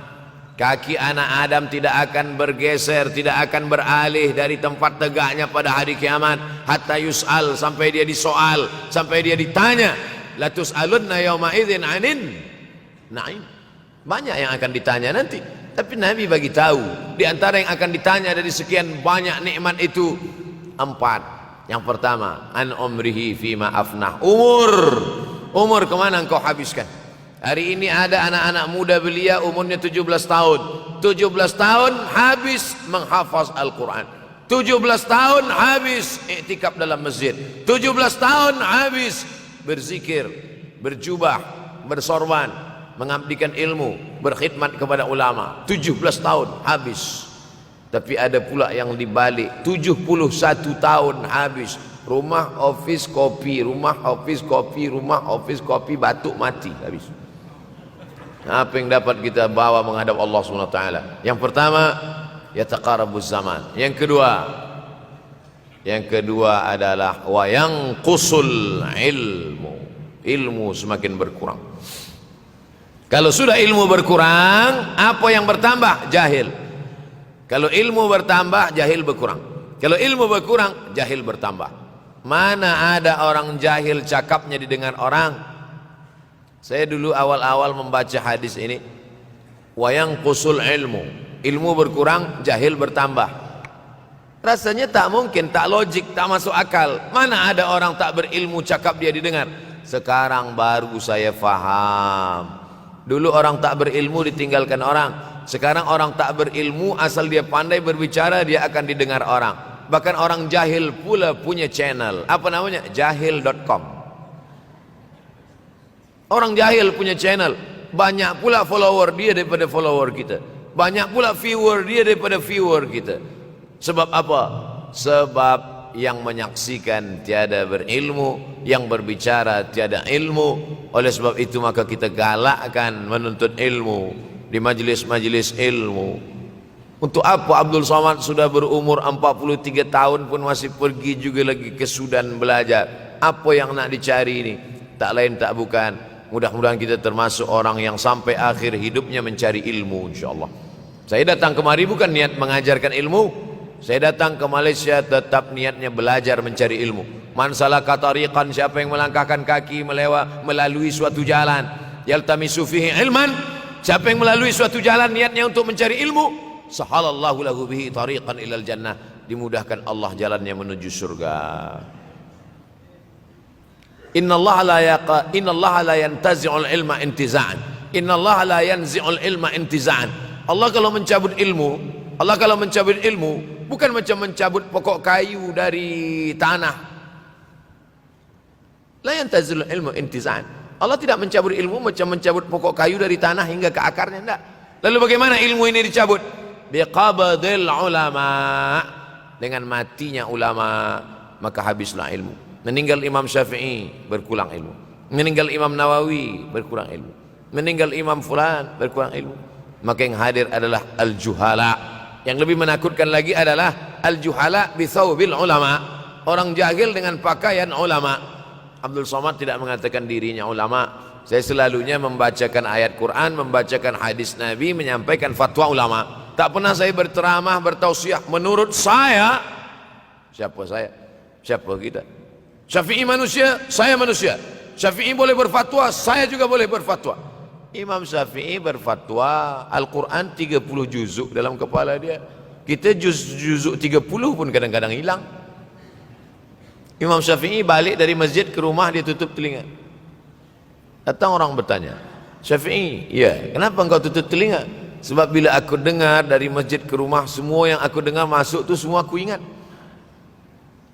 Kaki anak Adam tidak akan bergeser, tidak akan beralih dari tempat tegaknya pada hari kiamat, hatta yus'al, sampai dia disoal, sampai dia ditanya. La tus'alunna yauma idzin 'anin na'im. Banyak yang akan ditanya nanti. Tapi Nabi bagi tahu, di antara yang akan ditanya dari sekian banyak nikmat itu 4. Yang pertama, an umrihi fima afnah. Umur kemana engkau habiskan? Hari ini ada anak-anak muda belia umurnya 17 tahun. 17 tahun habis menghafaz Al-Quran. 17 tahun habis iktikaf dalam masjid. 17 tahun habis berzikir, berjubah, bersorban, mengabdikan ilmu, berkhidmat kepada ulama. 17 tahun habis. Tapi ada pula yang dibalik, 71 tahun habis. Rumah, office, kopi, rumah, office, kopi, rumah, office, kopi, batuk, mati, habis. Apa yang dapat kita bawa menghadap Allah SWT? Yang pertama, yataqarabuz zaman. Yang kedua adalah wa yanqusul ilmu. Ilmu semakin berkurang. Kalau sudah ilmu berkurang, apa yang bertambah? Jahil. Kalau ilmu bertambah, jahil berkurang. Kalau ilmu berkurang, jahil bertambah. Mana ada orang jahil cakapnya didengar orang? Saya dulu awal-awal membaca hadis ini, wa yanqusul ilmu berkurang, jahil bertambah. Rasanya tak mungkin, tak logik, tak masuk akal. Mana ada orang tak berilmu cakap dia didengar? Sekarang baru saya faham. Dulu orang tak berilmu ditinggalkan orang. Sekarang orang tak berilmu asal dia pandai berbicara, dia akan didengar orang. Bahkan orang jahil pula punya channel. Apa namanya? Jahil.com. Orang jahil punya channel. Banyak pula follower dia daripada follower kita. Banyak pula viewer dia daripada viewer kita. Sebab apa? Sebab yang menyaksikan tiada berilmu, yang berbicara tiada ilmu. Oleh sebab itu maka kita galakkan menuntut ilmu di majlis-majlis ilmu. Untuk apa Abdul Somad sudah berumur 43 tahun pun masih pergi juga lagi ke Sudan belajar? Apa yang nak dicari ini? Tak lain tak bukan, mudah-mudahan kita termasuk orang yang sampai akhir hidupnya mencari ilmu, insyaAllah. Saya datang kemari bukan niat mengajarkan ilmu. Saya datang ke Malaysia tetap niatnya belajar mencari ilmu. Man salaka tariqan, siapa yang melangkahkan kaki melalui suatu jalan, yaltamisu fihi ilman, siapa yang melalui suatu jalan niatnya untuk mencari ilmu, sahalallahu lahu bihi tariqan ilal jannah, dimudahkan Allah jalannya menuju surga. Innallaha la yantazi'ul ilma intiza'an. Innallaha la yanzi'ul ilma intiza'an. Allah kalau mencabut ilmu, bukan macam mencabut pokok kayu dari tanah. La yantazi'ul ilmu intiza'an. Allah tidak mencabut ilmu macam mencabut pokok kayu dari tanah hingga ke akarnya, enggak. Lalu bagaimana ilmu ini dicabut? Biqabdil ulama. Dengan matinya ulama, maka habislah ilmu. Meninggal Imam Syafi'i, berkurang ilmu. Meninggal Imam Nawawi, berkurang ilmu. Meninggal Imam Fulan, berkurang ilmu. Maka yang hadir adalah al-juhala. Yang lebih menakutkan lagi adalah al-juhala bithawbil ulama. Orang jahil dengan pakaian ulama. Abdul Somad tidak mengatakan dirinya ulama. Saya selalunya membacakan ayat Quran, membacakan hadis Nabi, menyampaikan fatwa ulama. Tak pernah saya berteramah, bertausiah. Menurut saya, siapa saya? Siapa kita? Syafi'i manusia, saya manusia. Syafi'i boleh berfatwa, saya juga boleh berfatwa. Imam Syafi'i berfatwa Al-Quran 30 juzuk dalam kepala dia. Kita juzuk 30 pun kadang-kadang hilang. Imam Syafi'i balik dari masjid ke rumah, dia tutup telinga. Datang orang bertanya, Syafi'i, ya, kenapa engkau tutup telinga? Sebab bila aku dengar dari masjid ke rumah, semua yang aku dengar masuk tu semua aku ingat.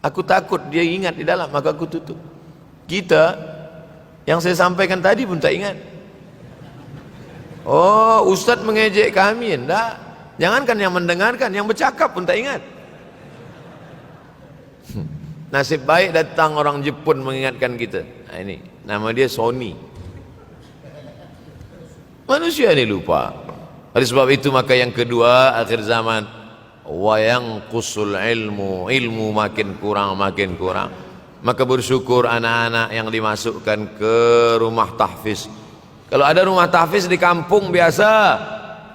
Aku takut dia ingat di dalam, maka aku tutup. Kita yang saya sampaikan tadi pun tak ingat. Oh, Ustaz mengejek kami, enggak. Jangankan yang mendengarkan, yang bercakap pun tak ingat. Nasib baik datang orang Jepun mengingatkan kita. Nah, ini nama dia Sony. Manusia ini lupa. Oleh sebab itu maka yang kedua akhir zaman, wa yanqusul ilmu makin kurang. Maka bersyukur anak-anak yang dimasukkan ke rumah tahfiz. Kalau ada rumah tahfiz di kampung biasa,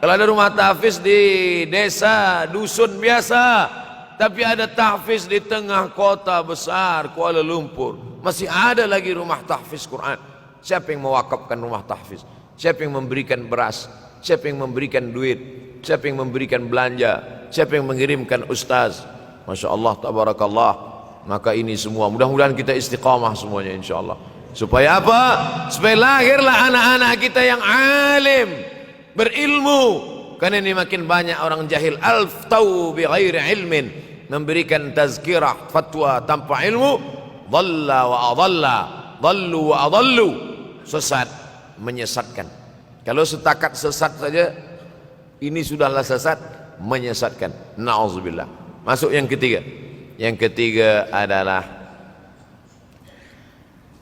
kalau ada rumah tahfiz di desa, dusun biasa, tapi ada tahfiz di tengah kota besar Kuala Lumpur, masih ada lagi rumah tahfiz Quran. Siapa yang mewakafkan rumah tahfiz? Siapa yang memberikan beras? Siapa yang memberikan duit? siapa yang memberikan belanja, siapa yang mengirimkan ustaz. Masya Allah, tabarakallah. Maka ini semua mudah-mudahan kita istiqamah semuanya insyaallah. Supaya apa? Supaya lahirlah anak-anak kita yang alim, berilmu. Karena ini makin banyak orang jahil, alftau bi ghairi ilmin, memberikan tazkirah fatwa tanpa ilmu, dhalla wa adalla, dhallu wa adallu, sesat, menyesatkan. Kalau setakat sesat saja, ini sudahlah sesat, menyesatkan. Na'udzubillah. Masuk yang ketiga. Yang ketiga adalah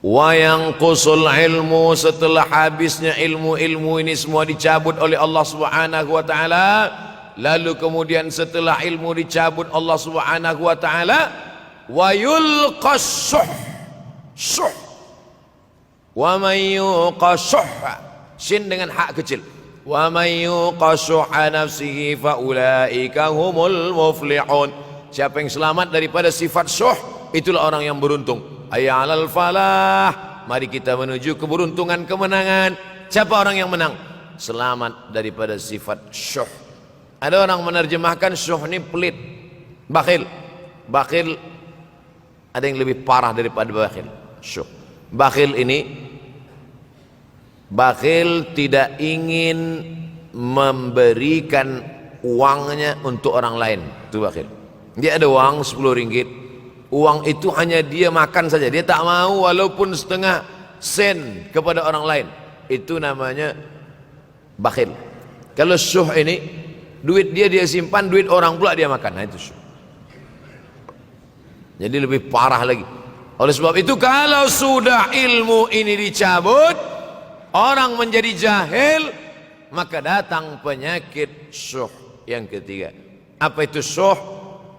wa yanqusul ilmu, setelah habisnya ilmu-ilmu ini semua dicabut oleh Allah Subhanahu wa taala, lalu kemudian setelah ilmu dicabut Allah Subhanahu wa taala, wa yulqas syuh. Wa may yuqashuh, sin dengan hak kecil. Wa may yuqashuha nafsihi fa ulaika humul muflihun. Siapa yang selamat daripada sifat syuh, itulah orang yang beruntung. Hayya 'alal falah, mari kita menuju keberuntungan, kemenangan. Siapa orang yang menang? Selamat daripada sifat syuh. Ada orang menerjemahkan syuh ini pelit, bakhil. Bakhil ada yang lebih parah daripada bakhil. Syuh. Bakhil tidak ingin memberikan uangnya untuk orang lain. Itu bakhil. Dia ada uang 10 ringgit, uang itu hanya dia makan saja, dia tak mau walaupun setengah sen kepada orang lain. Itu namanya bakhil. Kalau syuh ini, duit dia simpan, duit orang pula dia makan. Nah itu syuh. Jadi lebih parah lagi. Oleh sebab itu kalau sudah ilmu ini dicabut, orang menjadi jahil, maka datang penyakit syuh yang ketiga. Apa itu syuh?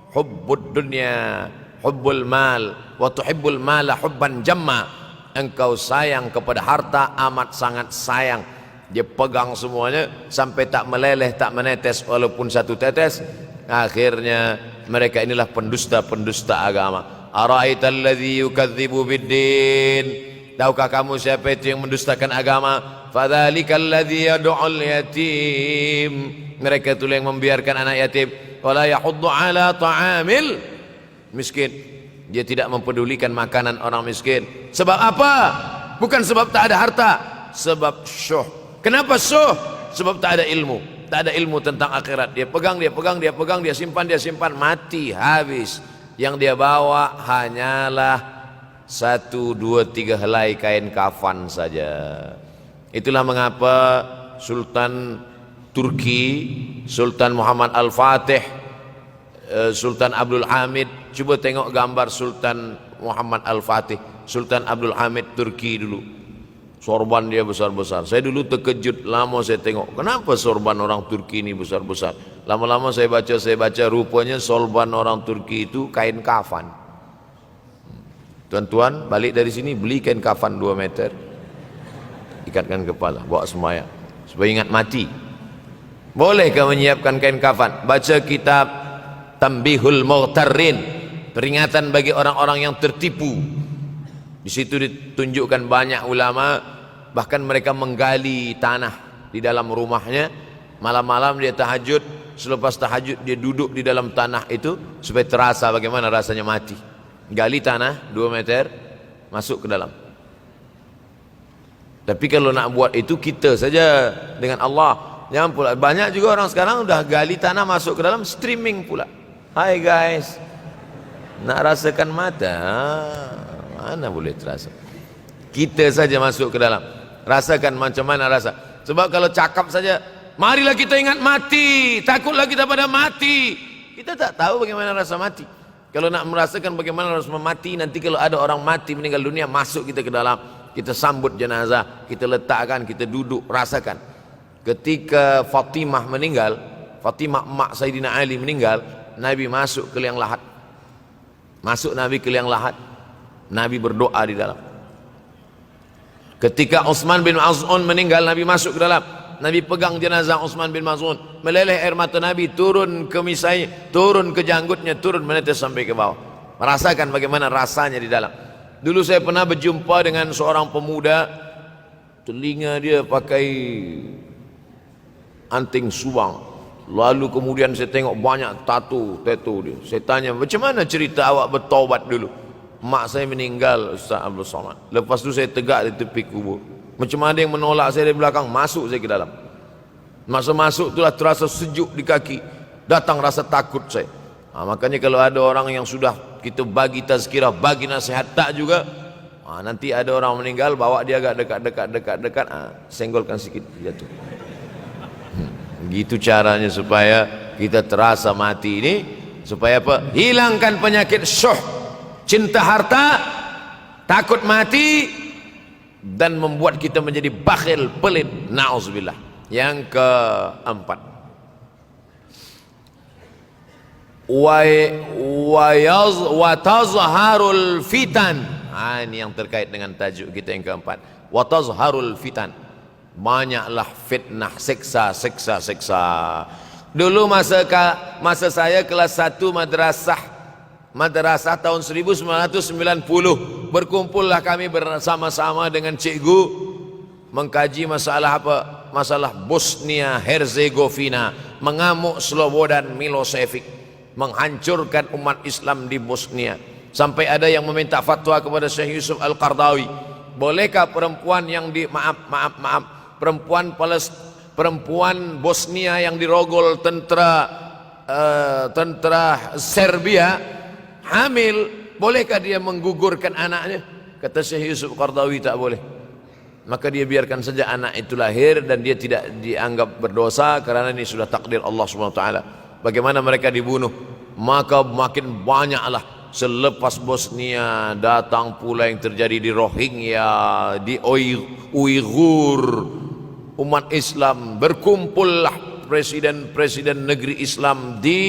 Hubbud dunya, hubbul mal, wa tuhibbul mala hubban jamma. Engkau sayang kepada harta amat sangat sayang. Dia pegang semuanya sampai tak meleleh, tak menetes walaupun satu tetes. Akhirnya mereka inilah pendusta-pendusta agama. Ara'aital ladzi yukadzibu biddin, tahukah kamu siapa itu yang mendustakan agama? Fadzalikal ladzi yad'ul yatim, mereka itu yang membiarkan anak yatim. Wala yahuddu ala ta'amil miskin, dia tidak mempedulikan makanan orang miskin. Sebab apa? Bukan sebab tak ada harta, sebab syuh. Kenapa syuh? Sebab tak ada ilmu. Tak ada ilmu tentang akhirat. Dia pegang, dia simpan, mati, habis. Yang dia bawa hanyalah 1, 2, 3 helai kain kafan saja. Itulah mengapa Sultan Turki, Sultan Muhammad Al-Fatih, Sultan Abdul Hamid, coba tengok gambar Sultan Muhammad Al-Fatih, Sultan Abdul Hamid Turki dulu. Sorban dia besar-besar. Saya dulu terkejut, lama saya tengok, kenapa sorban orang Turki ini besar-besar. Lama-lama saya baca, rupanya sorban orang Turki itu kain kafan. Tuan-tuan balik dari sini beli kain kafan 2 meter, ikatkan kepala, bawa sembahyang supaya ingat mati. Bolehkah menyiapkan kain kafan? Baca kitab Tambihul Mughtarrin, peringatan bagi orang-orang yang tertipu. Di situ ditunjukkan banyak ulama, bahkan mereka menggali tanah di dalam rumahnya. Malam-malam dia tahajud, selepas tahajud dia duduk di dalam tanah itu supaya terasa bagaimana rasanya mati. Gali tanah 2 meter, masuk ke dalam. Tapi kalau nak buat itu kita saja dengan Allah. Jangan pula, banyak juga orang sekarang udah gali tanah masuk ke dalam, streaming pula. Hai guys, nak rasakan mata? Mana boleh terasa? Kita saja masuk ke dalam, rasakan macam mana rasa. Sebab kalau cakap saja, marilah kita ingat mati, takutlah kita pada mati, kita tak tahu bagaimana rasa mati. Kalau nak merasakan bagaimana rasa mati, nanti kalau ada orang mati meninggal dunia, masuk kita ke dalam, kita sambut jenazah, kita letakkan, kita duduk, rasakan. Ketika Fatimah meninggal, Fatimah emak Sayyidina Ali meninggal, Nabi masuk ke liang lahat. Masuk Nabi ke liang lahat, Nabi berdoa di dalam. Ketika Utsman bin Maz'un meninggal, Nabi masuk ke dalam, Nabi pegang jenazah Utsman bin Maz'un, meleleh air mata Nabi turun ke misai, turun ke janggutnya, turun menetes sampai ke bawah. Merasakan bagaimana rasanya di dalam. Dulu saya pernah berjumpa dengan seorang pemuda, telinga dia pakai anting subang, Lalu kemudian saya tengok banyak tato dia. Saya tanya, macam mana cerita awak bertaubat dulu? Mak saya meninggal, Ustaz Abdul Somad. Lepas tu saya tegak di tepi kubur. Macam ada yang menolak saya dari belakang, masuk saya ke dalam. Masa masuk itulah terasa sejuk di kaki, datang rasa takut saya. Makanya kalau ada orang yang sudah kita bagi tazkirah, bagi nasihat tak juga, nanti ada orang meninggal, bawa dia agak dekat, senggolkan sikit, jatuh. Gitu caranya supaya kita terasa mati ini, supaya apa? Hilangkan penyakit syuh, cinta harta, takut mati, dan membuat kita menjadi bakhil, pelit. Na'udzubillah. Yang keempat, wa tazharul fitan. Ini yang terkait dengan tajuk kita yang keempat. Wa tazharul fitan. Banyaklah fitnah, siksa. Dulu masa saya kelas 1 madrasah tahun 1990, berkumpullah kami bersama-sama dengan cikgu mengkaji masalah apa? Masalah Bosnia Herzegovina, mengamuk Slobodan Milosevic, menghancurkan umat Islam di Bosnia. Sampai ada yang meminta fatwa kepada Syekh Yusuf Al-Qardawi, bolehkah perempuan yang perempuan Bosnia yang dirogol tentara Serbia hamil, bolehkah dia menggugurkan anaknya? Kata Syekh Yusuf Qardawi, tak boleh. Maka dia biarkan saja anak itu lahir dan dia tidak dianggap berdosa karena ini sudah takdir Allah SWT. Bagaimana mereka dibunuh? Maka makin banyaklah selepas Bosnia datang pula yang terjadi di Rohingya, di Uighur. Umat Islam berkumpullah presiden-presiden negeri Islam di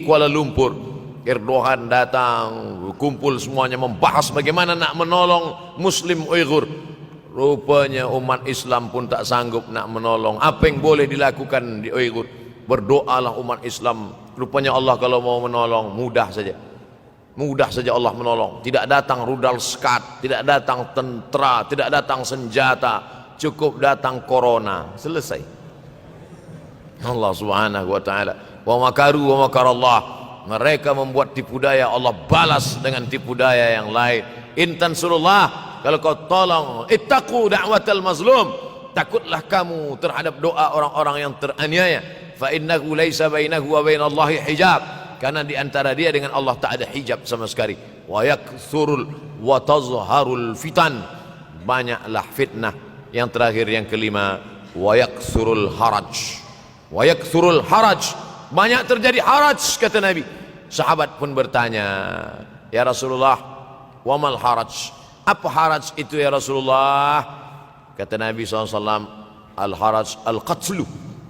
Kuala Lumpur. Erdogan datang, kumpul semuanya membahas bagaimana nak menolong Muslim Uighur. Rupanya umat Islam pun tak sanggup nak menolong. Apa yang boleh dilakukan di Uighur? Berdoalah umat Islam. Rupanya Allah kalau mau menolong mudah saja. Mudah saja Allah menolong. Tidak datang rudal skat, tidak datang tentera, tidak datang senjata, cukup datang corona, selesai. Allah Subhanahu wa taala, wa makaru wa makarallah. Mereka membuat tipu daya, Allah balas dengan tipu daya yang lain. In tansurullah, kalau kau tolong, ittaqu da'watal mazlum, takutlah kamu terhadap doa orang-orang yang teraniaya. Fa innahu laisa bainahu wa bainallahi hijab, karena di antara dia dengan Allah tak ada hijab sama sekali. Wa yakthurul wa tazharul fitan, banyaklah fitnah. Yang terakhir, yang kelima, wa yakthurul haraj. Wa yakthurul haraj, banyak terjadi haraj, kata Nabi. Sahabat pun bertanya, ya Rasulullah, wa mal haraj? Apa haraj itu ya Rasulullah? Kata Nabi SAW, al haraj al qatlu.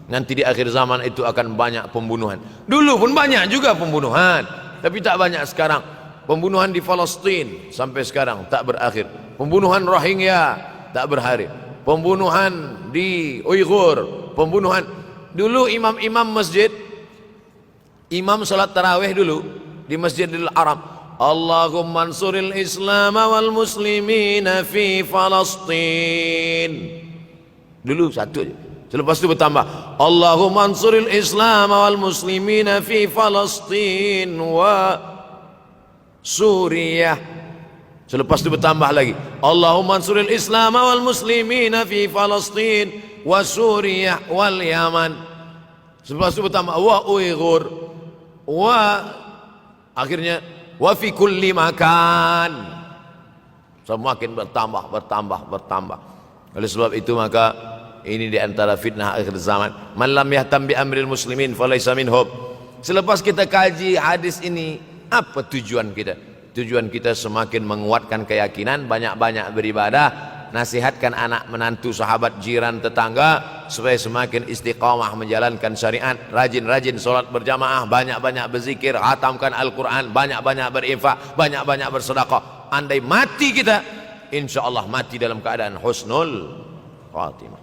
Nanti di akhir zaman itu akan banyak pembunuhan. Dulu pun banyak juga pembunuhan, tapi tak banyak sekarang. Pembunuhan di Palestina sampai sekarang tak berakhir. Pembunuhan Rohingya tak berakhir. Pembunuhan di Uighur, pembunuhan. Dulu imam-imam masjid, imam salat tarawih dulu di Masjidil Haram, Allahumma ansuril Islam wal muslimina fi Palestin. Dulu satu aja. Selepas itu bertambah, Allahumma ansuril Islam wal muslimina fi Palestin wa Suriah. Selepas itu bertambah lagi, Allahumma ansuril Islam wal muslimina fi Palestin wa Suriah wal Yaman. Selepas itu bertambah, wa Uighur, wa akhirnya wa fi kulli makan. Semakin bertambah. Oleh sebab itu maka ini di antara fitnah akhir zaman. Man lam yahtam bi amril muslimin falaysa minhum. Selepas kita kaji hadis ini, apa tujuan kita? Tujuan kita semakin menguatkan keyakinan, banyak-banyak beribadah, nasihatkan anak menantu, sahabat, jiran, tetangga supaya semakin istiqamah menjalankan syariat, rajin-rajin solat berjamaah, banyak-banyak berzikir, khatamkan Al-Quran, banyak-banyak berinfak, banyak-banyak bersedekah. Andai mati kita, insyaallah mati dalam keadaan husnul khatimah.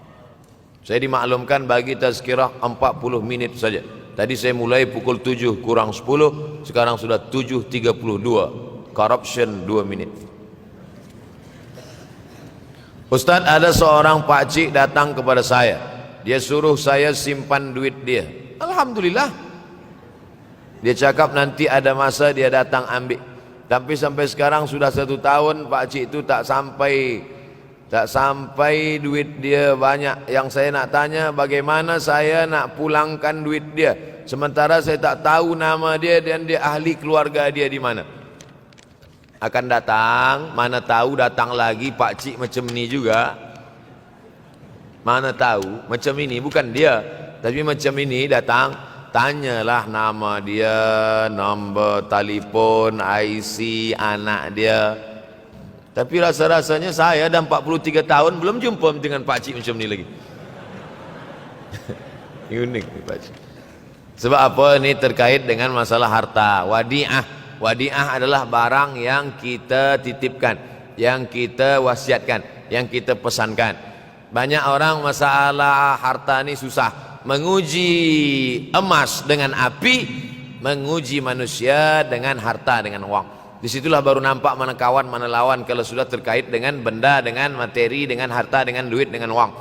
Saya dimaklumkan bagi tazkirah 40 menit saja. Tadi saya mulai pukul 7 kurang 10, sekarang sudah 7.32. Corruption 2 menit. Ustaz, ada seorang pakcik datang kepada saya. Dia suruh saya simpan duit dia. Alhamdulillah. Dia cakap nanti ada masa dia datang ambil. Tapi sampai sekarang sudah 1 tahun Pak Cik itu tak sampai duit dia banyak. Yang saya nak tanya, bagaimana saya nak pulangkan duit dia sementara saya tak tahu nama dia dan dia ahli keluarga dia di mana. Akan datang, mana tahu datang lagi Pak Cik macam ni juga. Mana tahu macam ini, bukan dia, tapi macam ini datang, tanyalah nama dia, nombor telefon, IC anak dia. Tapi rasa-rasanya saya dah 43 tahun belum jumpa dengan Pak Cik macam ni lagi. Unik ni Pak Cik. Sebab apa? Ini terkait dengan masalah harta. Wadi'ah. Wadi'ah adalah barang yang kita titipkan, yang kita wasiatkan, yang kita pesankan. Banyak orang masalah harta ini susah. Menguji emas dengan api, menguji manusia dengan harta, dengan uang. Disitulah baru nampak mana kawan, mana lawan kalau sudah terkait dengan benda, dengan materi, dengan harta, dengan duit, dengan uang.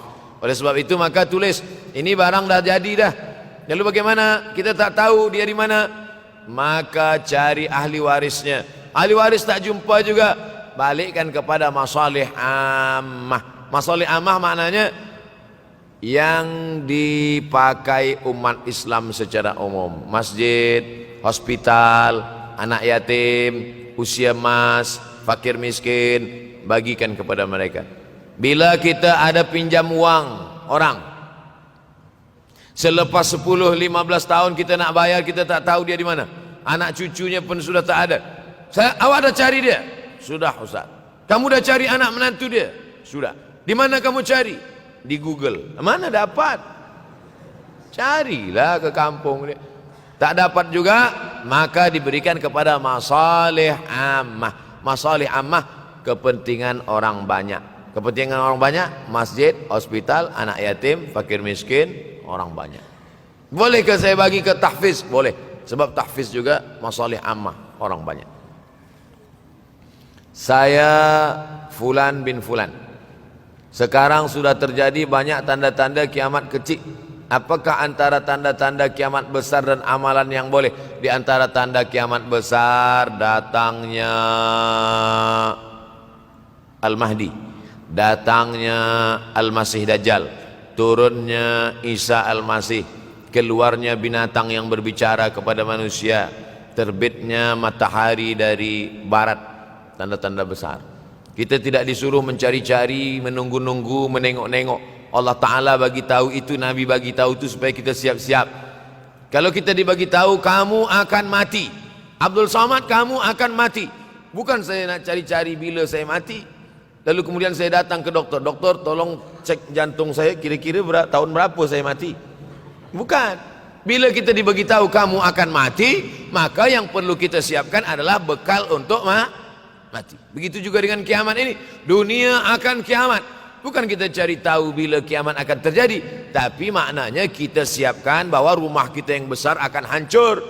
Oleh sebab itu maka tulis, ini barang dah jadi dah. Lalu bagaimana? Kita tak tahu dia di mana. Maka cari ahli warisnya. Ahli waris tak jumpa juga, balikkan kepada masalih ammah. Masalih ammah maknanya yang dipakai umat Islam secara umum. Masjid, hospital, anak yatim, usia emas, fakir miskin, bagikan kepada mereka. Bila kita ada pinjam uang orang, selepas 10-15 tahun kita nak bayar, kita tak tahu dia di mana. Anak cucunya pun sudah tak ada. Awak dah cari dia? Sudah Ustaz. Kamu dah cari anak menantu dia? Sudah. Di mana kamu cari? Di Google. Mana dapat? Carilah ke kampung dia. Tak dapat juga, maka diberikan kepada masalih ammah. Masalih ammah, kepentingan orang banyak. Kepentingan orang banyak, masjid, hospital, anak yatim, fakir miskin, orang banyak. Boleh ke saya bagi ke tahfiz? Boleh. Sebab tahfiz juga masalih ammah, orang banyak. Saya Fulan bin Fulan. Sekarang sudah terjadi banyak tanda-tanda kiamat kecil. Apakah antara tanda-tanda kiamat besar dan amalan yang boleh? Di antara tanda kiamat besar, datangnya Al-Mahdi, datangnya Al-Masih Dajjal, turunnya Isa Al-Masih, keluarnya binatang yang berbicara kepada manusia, terbitnya matahari dari barat. Tanda-tanda besar. Kita tidak disuruh mencari-cari, menunggu-nunggu, menengok-nengok. Allah Ta'ala bagi tahu itu, Nabi bagi tahu itu supaya kita siap-siap. Kalau kita dibagi tahu kamu akan mati, Abdul Somad kamu akan mati, bukan saya nak cari-cari bila saya mati, lalu kemudian saya datang ke doktor, doktor tolong cek jantung saya, kira-kira tahun berapa saya mati. Bukan. Bila kita dibagi tahu kamu akan mati, maka yang perlu kita siapkan adalah bekal untuk mati. Begitu juga dengan kiamat ini. Dunia akan kiamat. Bukan kita cari tahu bila kiamat akan terjadi, tapi maknanya kita siapkan bahwa rumah kita yang besar akan hancur,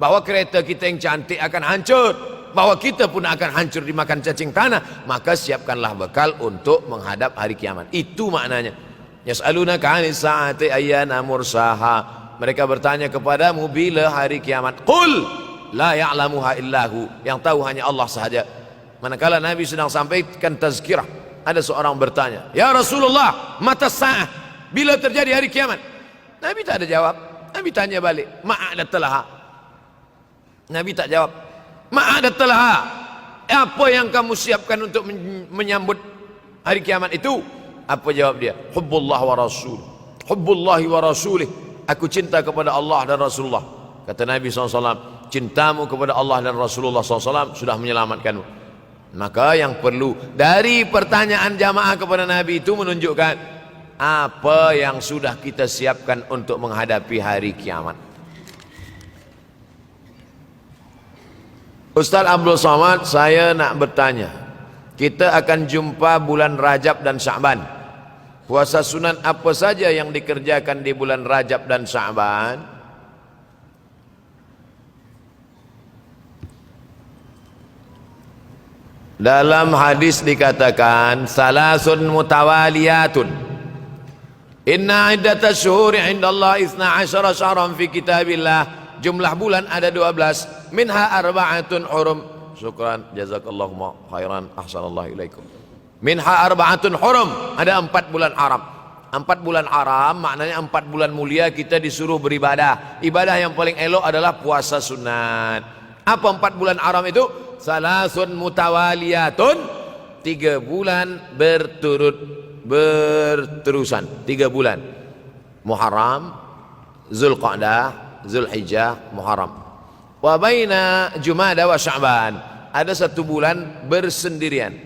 bahwa kereta kita yang cantik akan hancur, bahwa kita pun akan hancur dimakan cacing tanah. Maka siapkanlah bekal untuk menghadap hari kiamat. Itu maknanya. Yas'alunaka 'anis sa'ati ayyana mursaha. Mereka bertanya kepadamu bila hari kiamat. Qul la ya'lamuha illahu. Yang tahu hanya Allah sahaja. Manakala Nabi sedang sampaikan tazkirah, ada seorang bertanya, "Ya Rasulullah, mata sa'ah? Bila terjadi hari kiamat?" Nabi tak ada jawab. Nabi tanya balik, "Ma'adatalaha?" Nabi tak jawab. "Ma'adatalaha?" Apa yang kamu siapkan untuk menyambut hari kiamat itu? Apa jawab dia? "Hubbullah wa rasul. Hubbullahi wa rasulih." Aku cinta kepada Allah dan Rasulullah. Kata Nabi SAW, cintamu kepada Allah dan Rasulullah SAW sudah menyelamatkanmu. Maka yang perlu dari pertanyaan jamaah kepada Nabi itu menunjukkan apa yang sudah kita siapkan untuk menghadapi hari kiamat. Ustaz Abdul Somad, saya nak bertanya, kita akan jumpa bulan Rajab dan Sya'ban. Puasa sunat apa saja yang dikerjakan di bulan Rajab dan Sya'ban? Dalam hadis dikatakan salasun mutawaliyatun Inna iddatash syuhuri 'indallahi 12 syahran fi kitabillah. Jumlah bulan ada 12, minha arba'atun hurum. Syukran, jazakallahu khairan, ahsanallahu ilaikum. Minha arba'atun hurum, ada 4 bulan haram. 4 bulan haram maknanya 4 bulan mulia kita disuruh beribadah. Ibadah yang paling elok adalah puasa sunat. Apa 4 bulan haram itu? Salasun mutawaliyatun, 3 bulan berterusan, 3 bulan. Muharram, Zulqa'dah, Zulhijjah, Muharram. Wa baina Jumada wa Sya'ban, ada 1 bulan bersendirian.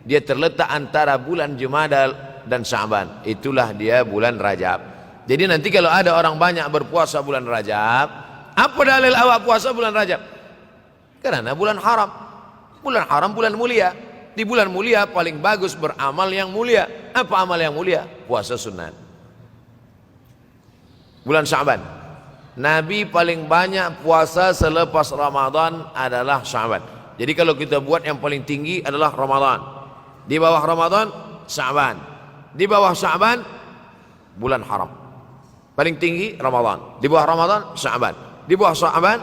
Dia terletak antara bulan Jumada dan Sya'ban. Itulah dia bulan Rajab. Jadi nanti kalau ada orang banyak berpuasa bulan Rajab, apa dalil awak puasa bulan Rajab? Karena bulan haram. Bulan haram bulan mulia. Di bulan mulia paling bagus beramal yang mulia. Apa amal yang mulia? Puasa sunat. Bulan Sya'ban, Nabi paling banyak puasa selepas Ramadan adalah Sya'ban. Jadi kalau kita buat yang paling tinggi adalah Ramadan. Di bawah Ramadan, Sya'ban. Di bawah Sya'ban, bulan haram. Paling tinggi Ramadan. Di bawah Ramadan, Sya'ban. Di bawah Sya'ban,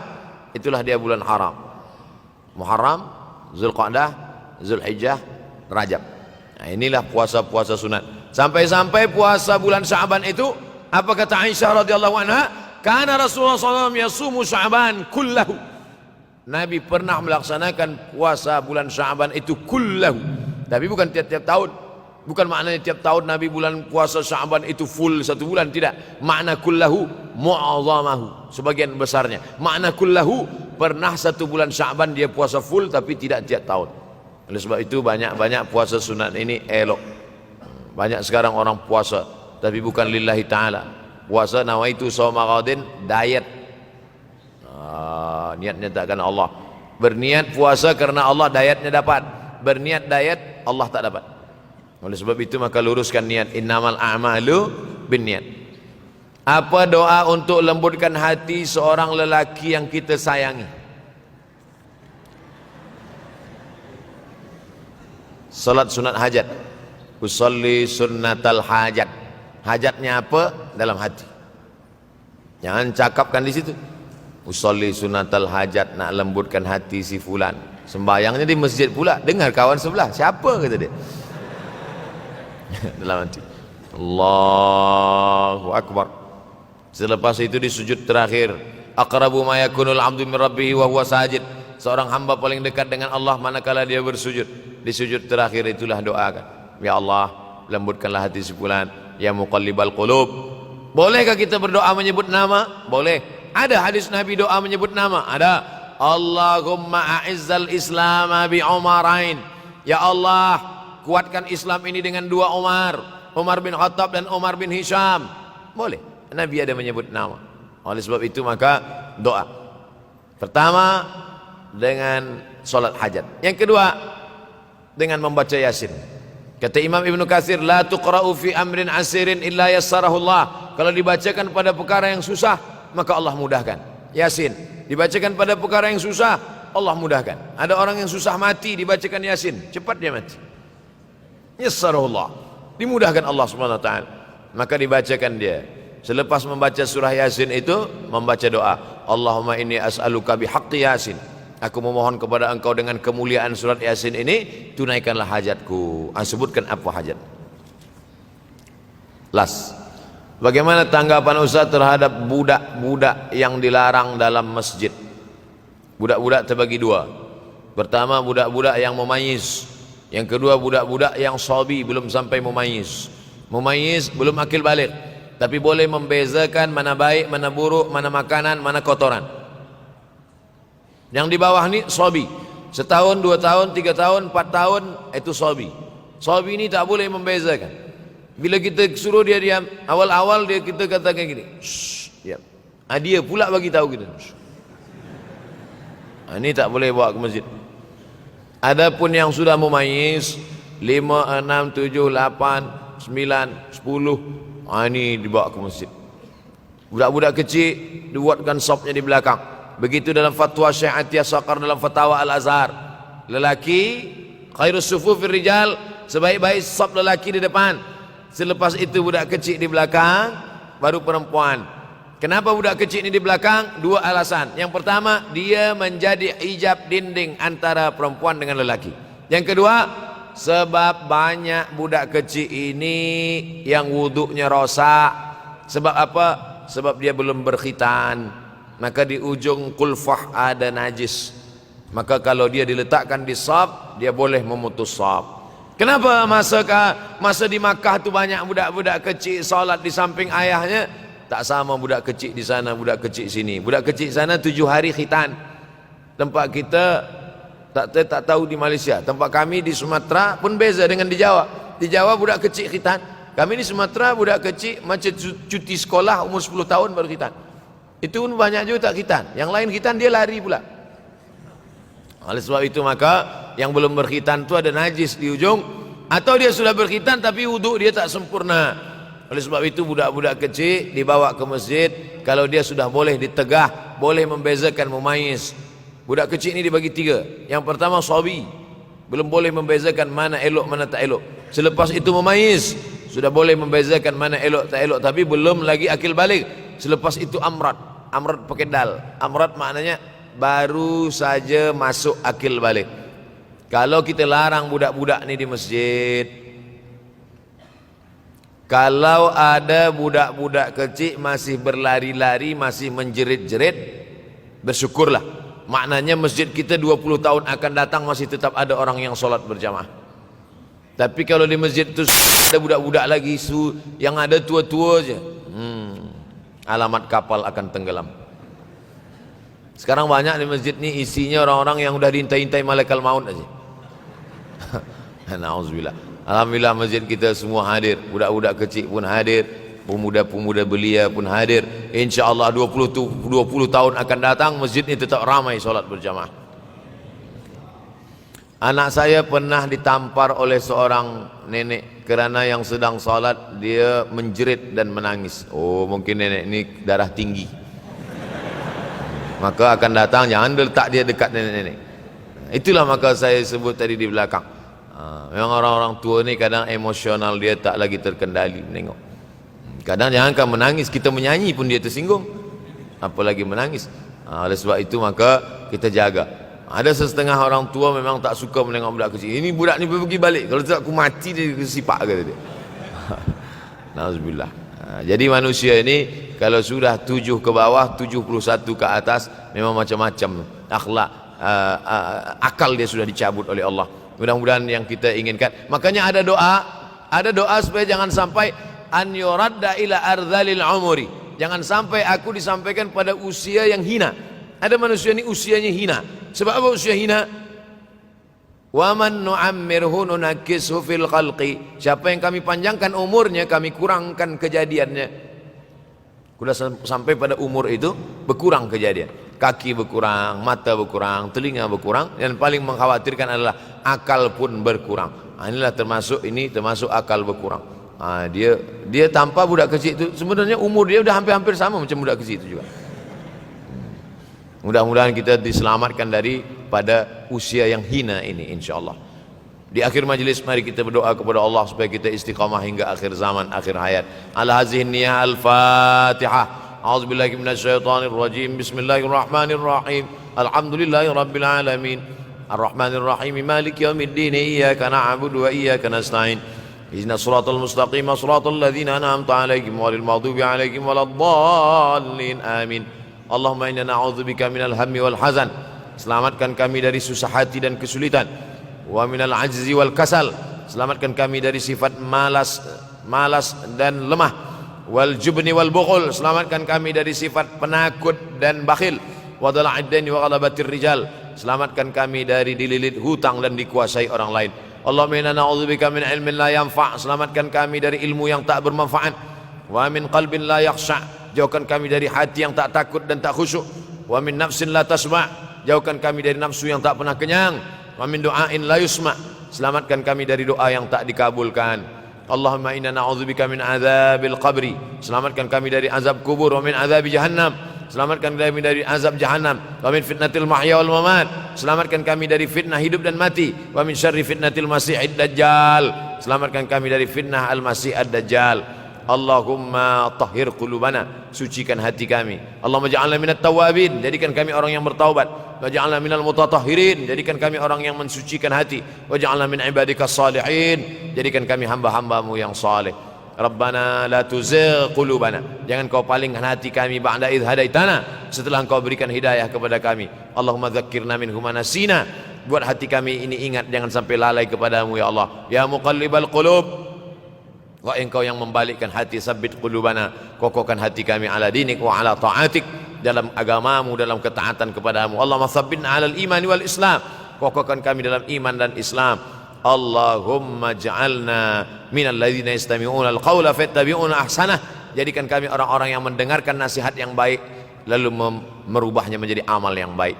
itulah dia bulan haram. Muharram, Zulqa'dah, Zulhijjah, Rajab. Nah, inilah puasa-puasa sunat. Sampai-sampai puasa bulan Sya'ban itu, apa kata Aisyah radhiyallahu anha? Karena Rasulullah SAW yasumu Sya'ban kullahu. Nabi pernah melaksanakan puasa bulan Sya'ban itu kullahu. Tapi bukan tiap-tiap tahun. Bukan maknanya tiap tahun Nabi bulan puasa Sya'ban itu full 1 bulan. Tidak. Makna kullahu mu'azamahu, sebagian besarnya. Makna kullahu, pernah 1 bulan Sya'ban dia puasa full, tapi tidak tiap tahun. Oleh sebab itu banyak-banyak puasa sunat ini elok. Banyak sekarang orang puasa, tapi bukan lillahi ta'ala. Puasa nawaitu shauma ghadin, diet. Niatnya takkan Allah. Berniat puasa karena Allah, dietnya dapat. Berniat diet, Allah tak dapat. Oleh sebab itu maka luruskan niat. Innamal a'malu binniat. Apa doa untuk lembutkan hati seorang lelaki yang kita sayangi? Salat sunat hajat. Usolli sunnatal hajat. Hajatnya apa? Dalam hati. Jangan cakapkan di situ. Usolli sunnatal hajat, nak lembutkan hati si fulan. Sembayangnya di masjid pula. Dengar kawan sebelah. Siapa kata dia? Dalam hati. Allahu Akbar. Selepas itu di sujud terakhir. Aqrabu ma yakunul 'abdu min rabbih wa huwa sajid. Seorang hamba paling dekat dengan Allah manakala dia bersujud. Di sujud terakhir itulah doakan. Ya Allah, lembutkanlah hati si fulan. Ya muqallibal qulub. Bolehkah kita berdoa menyebut nama? Boleh. Ada hadis Nabi doa menyebut nama? Ada. Allahumma a'izzal Islam bi Umarain. Ya Allah, kuatkan Islam ini dengan 2 Umar. Umar bin Khattab dan Umar bin Hisham. Boleh. Nabi ada menyebut nama. Oleh sebab itu maka doa. Pertama dengan solat hajat. Yang kedua dengan membaca Yasin. Kata Imam Ibnu Katsir, la tuqra'u fi amrin asirin illa yassarahu Allah. Kalau dibacakan pada perkara yang susah, maka Allah mudahkan. Yasin dibacakan pada perkara yang susah, Allah mudahkan. Ada orang yang susah mati, dibacakan Yasin, cepat dia mati. Yassarahu Allah, dimudahkan Allah Subhanahu wa taala. Maka dibacakan dia. Selepas membaca surah Yasin itu membaca doa. Allahumma inni as'aluka bihaqqi Yasin. Aku memohon kepada engkau dengan kemuliaan surat Yasin ini, tunaikanlah hajatku. Sebutkan apa hajat. Las. Bagaimana tanggapan Ustaz terhadap budak-budak yang dilarang dalam masjid? Budak-budak terbagi 2. Pertama budak-budak yang memayyiz. Yang kedua budak-budak yang sabi, belum sampai memayyiz. Memayyiz belum akil balik, tapi boleh membezakan mana baik, mana buruk, mana makanan, mana kotoran. Yang di bawah ni sabi, 1 tahun, 2 tahun, 3 tahun, 4 tahun, itu sabi. Sabi ini tak boleh membezakan. Bila kita suruh dia diam, awal-awal kita katakan gini, diam. Dia pula bagi tahu kita. Ini tak boleh bawa ke masjid. Adapun yang sudah memayyiz 5, 6, 7, 8, 9, 10, ini dibawa ke masjid. Budak-budak kecil dibuatkan sopnya di belakang. Begitu dalam fatwa Syekh Atiyah Saqar dalam fatwa Al-Azhar. Lelaki khairus sufufir rijal, sebaik-baik saf lelaki di depan. Selepas itu budak kecil di belakang, baru perempuan. Kenapa budak kecil ini di belakang? Dua alasan. Yang pertama, dia menjadi hijab dinding antara perempuan dengan lelaki. Yang kedua, sebab banyak budak kecil ini yang wuduknya rosak. Sebab apa? Sebab dia belum berkhitan. Maka di ujung kulfah ada najis. Maka kalau dia diletakkan di saf, dia boleh memutus saf. Kenapa masa di Makkah tu banyak budak-budak kecil salat di samping ayahnya? Tak sama budak kecil di sana, budak kecil sini. Budak kecil sana 7 hari khitan. Tempat kita tak tahu di Malaysia. Tempat kami di Sumatera pun beza dengan di Jawa. Di Jawa budak kecil khitan. Kami di Sumatera budak kecil macam cuti sekolah umur 10 tahun baru khitan. Itu pun banyak juga tak khitan. Yang lain khitan dia lari pula. Oleh sebab itu maka yang belum berkhitan itu ada najis di ujung, atau dia sudah berkhitan tapi wuduk dia tak sempurna. Oleh sebab itu budak-budak kecil dibawa ke masjid. Kalau dia sudah boleh ditegah, boleh membezakan, memayis. Budak kecil ini dibagi 3. Yang pertama sabi, belum boleh membezakan mana elok mana tak elok. Selepas itu memayis, sudah boleh membezakan mana elok tak elok, tapi belum lagi akil balik. Selepas itu amrat pakai dal. Amrat maknanya baru saja masuk akil balik. Kalau kita larang budak-budak ni di masjid, kalau ada budak-budak kecil masih berlari-lari, masih menjerit-jerit, bersyukurlah. Maknanya masjid kita 20 tahun akan datang masih tetap ada orang yang solat berjamaah. Tapi kalau di masjid itu ada budak-budak lagi, yang ada tua-tua aja, alamat kapal akan tenggelam. Sekarang banyak di masjid ni isinya orang-orang yang udah diintai-intai malaikat maut aja. Nauzubillah. Alhamdulillah masjid kita semua hadir. Budak-budak kecil pun hadir, pemuda-pemuda belia pun hadir. InsyaAllah 20 tahun akan datang masjid ni tetap ramai solat berjamaah. Anak saya pernah ditampar oleh seorang nenek kerana yang sedang solat dia menjerit dan menangis. Oh, mungkin nenek ini darah tinggi. Maka akan datang, jangan letak dia dekat nenek-nenek. Itulah maka saya sebut tadi di belakang. Memang orang-orang tua ni kadang emosional dia tak lagi terkendali menengok. Kadang jangankan menangis, kita menyanyi pun dia tersinggung, apalagi menangis. Oleh sebab itu maka kita jaga. Ada setengah orang tua memang tak suka menengok budak kecil. Ini budak ni pergi balik, kalau tak aku mati dia sipak kata dia. Nauzubillah. Jadi manusia ini kalau sudah 7 ke bawah, 71 ke atas, memang macam-macam akhlak, akal dia sudah dicabut oleh Allah. Mudah-mudahan yang kita inginkan. Makanya ada doa supaya jangan sampai an yuradda ila ardhalil umuri. Jangan sampai aku disampaikan pada usia yang hina. Ada manusia ini usianya hina. Sebab apa usia hina? Wa man nu'ammirhu nunakkishu fil khalqi. Siapa yang kami panjangkan umurnya, kami kurangkan kejadiannya. Sudah sampai pada umur itu berkurang kejadian. Kaki berkurang, mata berkurang, telinga berkurang, dan paling mengkhawatirkan adalah akal pun berkurang. Inilah termasuk akal berkurang. Dia tanpa budak kecil itu sebenarnya umur dia sudah hampir-hampir sama macam budak kecil itu juga. Mudah-mudahan kita diselamatkan daripada usia yang hina ini insyaallah. Di akhir majlis mari kita berdoa kepada Allah supaya kita istiqamah hingga akhir zaman, akhir hayat. Ala hazihi niyyah al-Fatihah. A'udzubillahi minasyaitonir rajim. Bismillahirrahmanirrahim. Alhamdulillahirabbil alamin. Arrahmanir rahim. Maliki yaumiddin. Iyyaka na'budu wa iyyaka nasta'in. Ihdinas siratal mustaqim, siratal ladzina an'amta 'alaihim ghairil maghdubi 'alaihim waladdallin. Amin. Allahumma inna na'udzubika minal hammi wal hazan. Selamatkan kami dari susah hati dan kesulitan. Wa minal ajzi wal kasal. Selamatkan kami dari sifat malas dan lemah. Wal jubni wal bukhul. Selamatkan kami dari sifat penakut dan bakhil. Wa dala'id daini wa ghalabatir rijal. Selamatkan kami dari dililit hutang dan dikuasai orang lain. Allahumma inna na'udzubika min ilmin la yanfa'. Selamatkan kami dari ilmu yang tak bermanfaat. Wa min qalbin la yakhsha'. Jauhkan kami dari hati yang tak takut dan tak khusyuk. Wa min nafsin la tasma'. Jauhkan kami dari nafsu yang tak pernah kenyang. Wa min du'ain la yusma'. Selamatkan kami dari doa yang tak dikabulkan. Allahumma inna na'udzubika min azabil qabri. Selamatkan kami dari azab kubur. Wa min azabi jahannam. selamatkan kami dari azab jahannam, wa min fitnatil mahya wal mamat, selamatkan kami dari fitnah hidup dan mati, wa min syarri fitnatil masiihid dajjal, selamatkan kami dari fitnah al-masih ad-dajjal. Allahumma tahhir qulubana, sucikan hati kami. Allahumma ja'alna minat tawabin, jadikan kami orang yang bertaubat. Waj'alna minal mutatahhirin, jadikan kami orang yang mensucikan hati. Waj'alna min ibadikas salihin, jadikan kami hamba-hambamu yang saleh. Rabbana la tuzigh qulubana, jangan kau palingkan hati kami ba'da idh hadaitana, setelah engkau berikan hidayah kepada kami. Allahumma dzakkirna minhu ma nasina, buat hati kami ini ingat, jangan sampai lalai kepadamu ya Allah. Ya muqallibal qulub, wahai engkau yang membalikkan hati, sabbit qulubana, kokohkan hati kami ala dinik wa ala ta'atik, dalam agamamu, dalam ketaatan kepadamu. Allahumma sabbitna ala al-imani wal islam, kokohkan kami dalam iman dan Islam. Allahumma ja'alna minal ladzina yastami'una al-qawla fattabi'una ahsanah, jadikan kami orang-orang yang mendengarkan nasihat yang baik lalu merubahnya menjadi amal yang baik.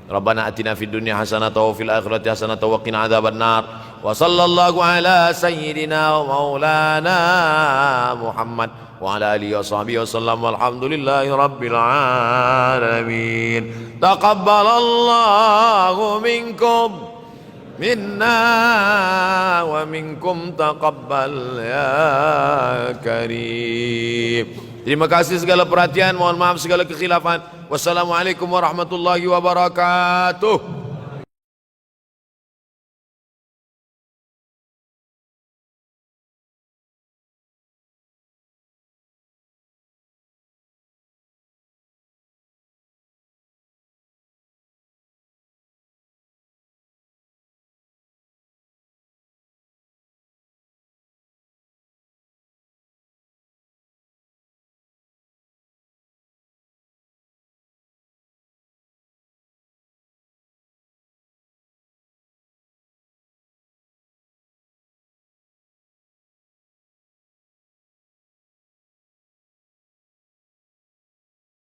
Rabbana atina fid dunya hasanatan wa fil akhirati hasanatan wa qina adzabannar. Wa sallallahu ala sayyidina wa maulana Muhammad wa ala alihi wa sahbihi wasallam, walhamdulillahi rabbil alamin. Taqabbalallahu minkum minna wa minkum taqabbal ya karim. Terima kasih segala perhatian, mohon maaf segala kekhilafan. Wassalamualaikum warahmatullahi wabarakatuh.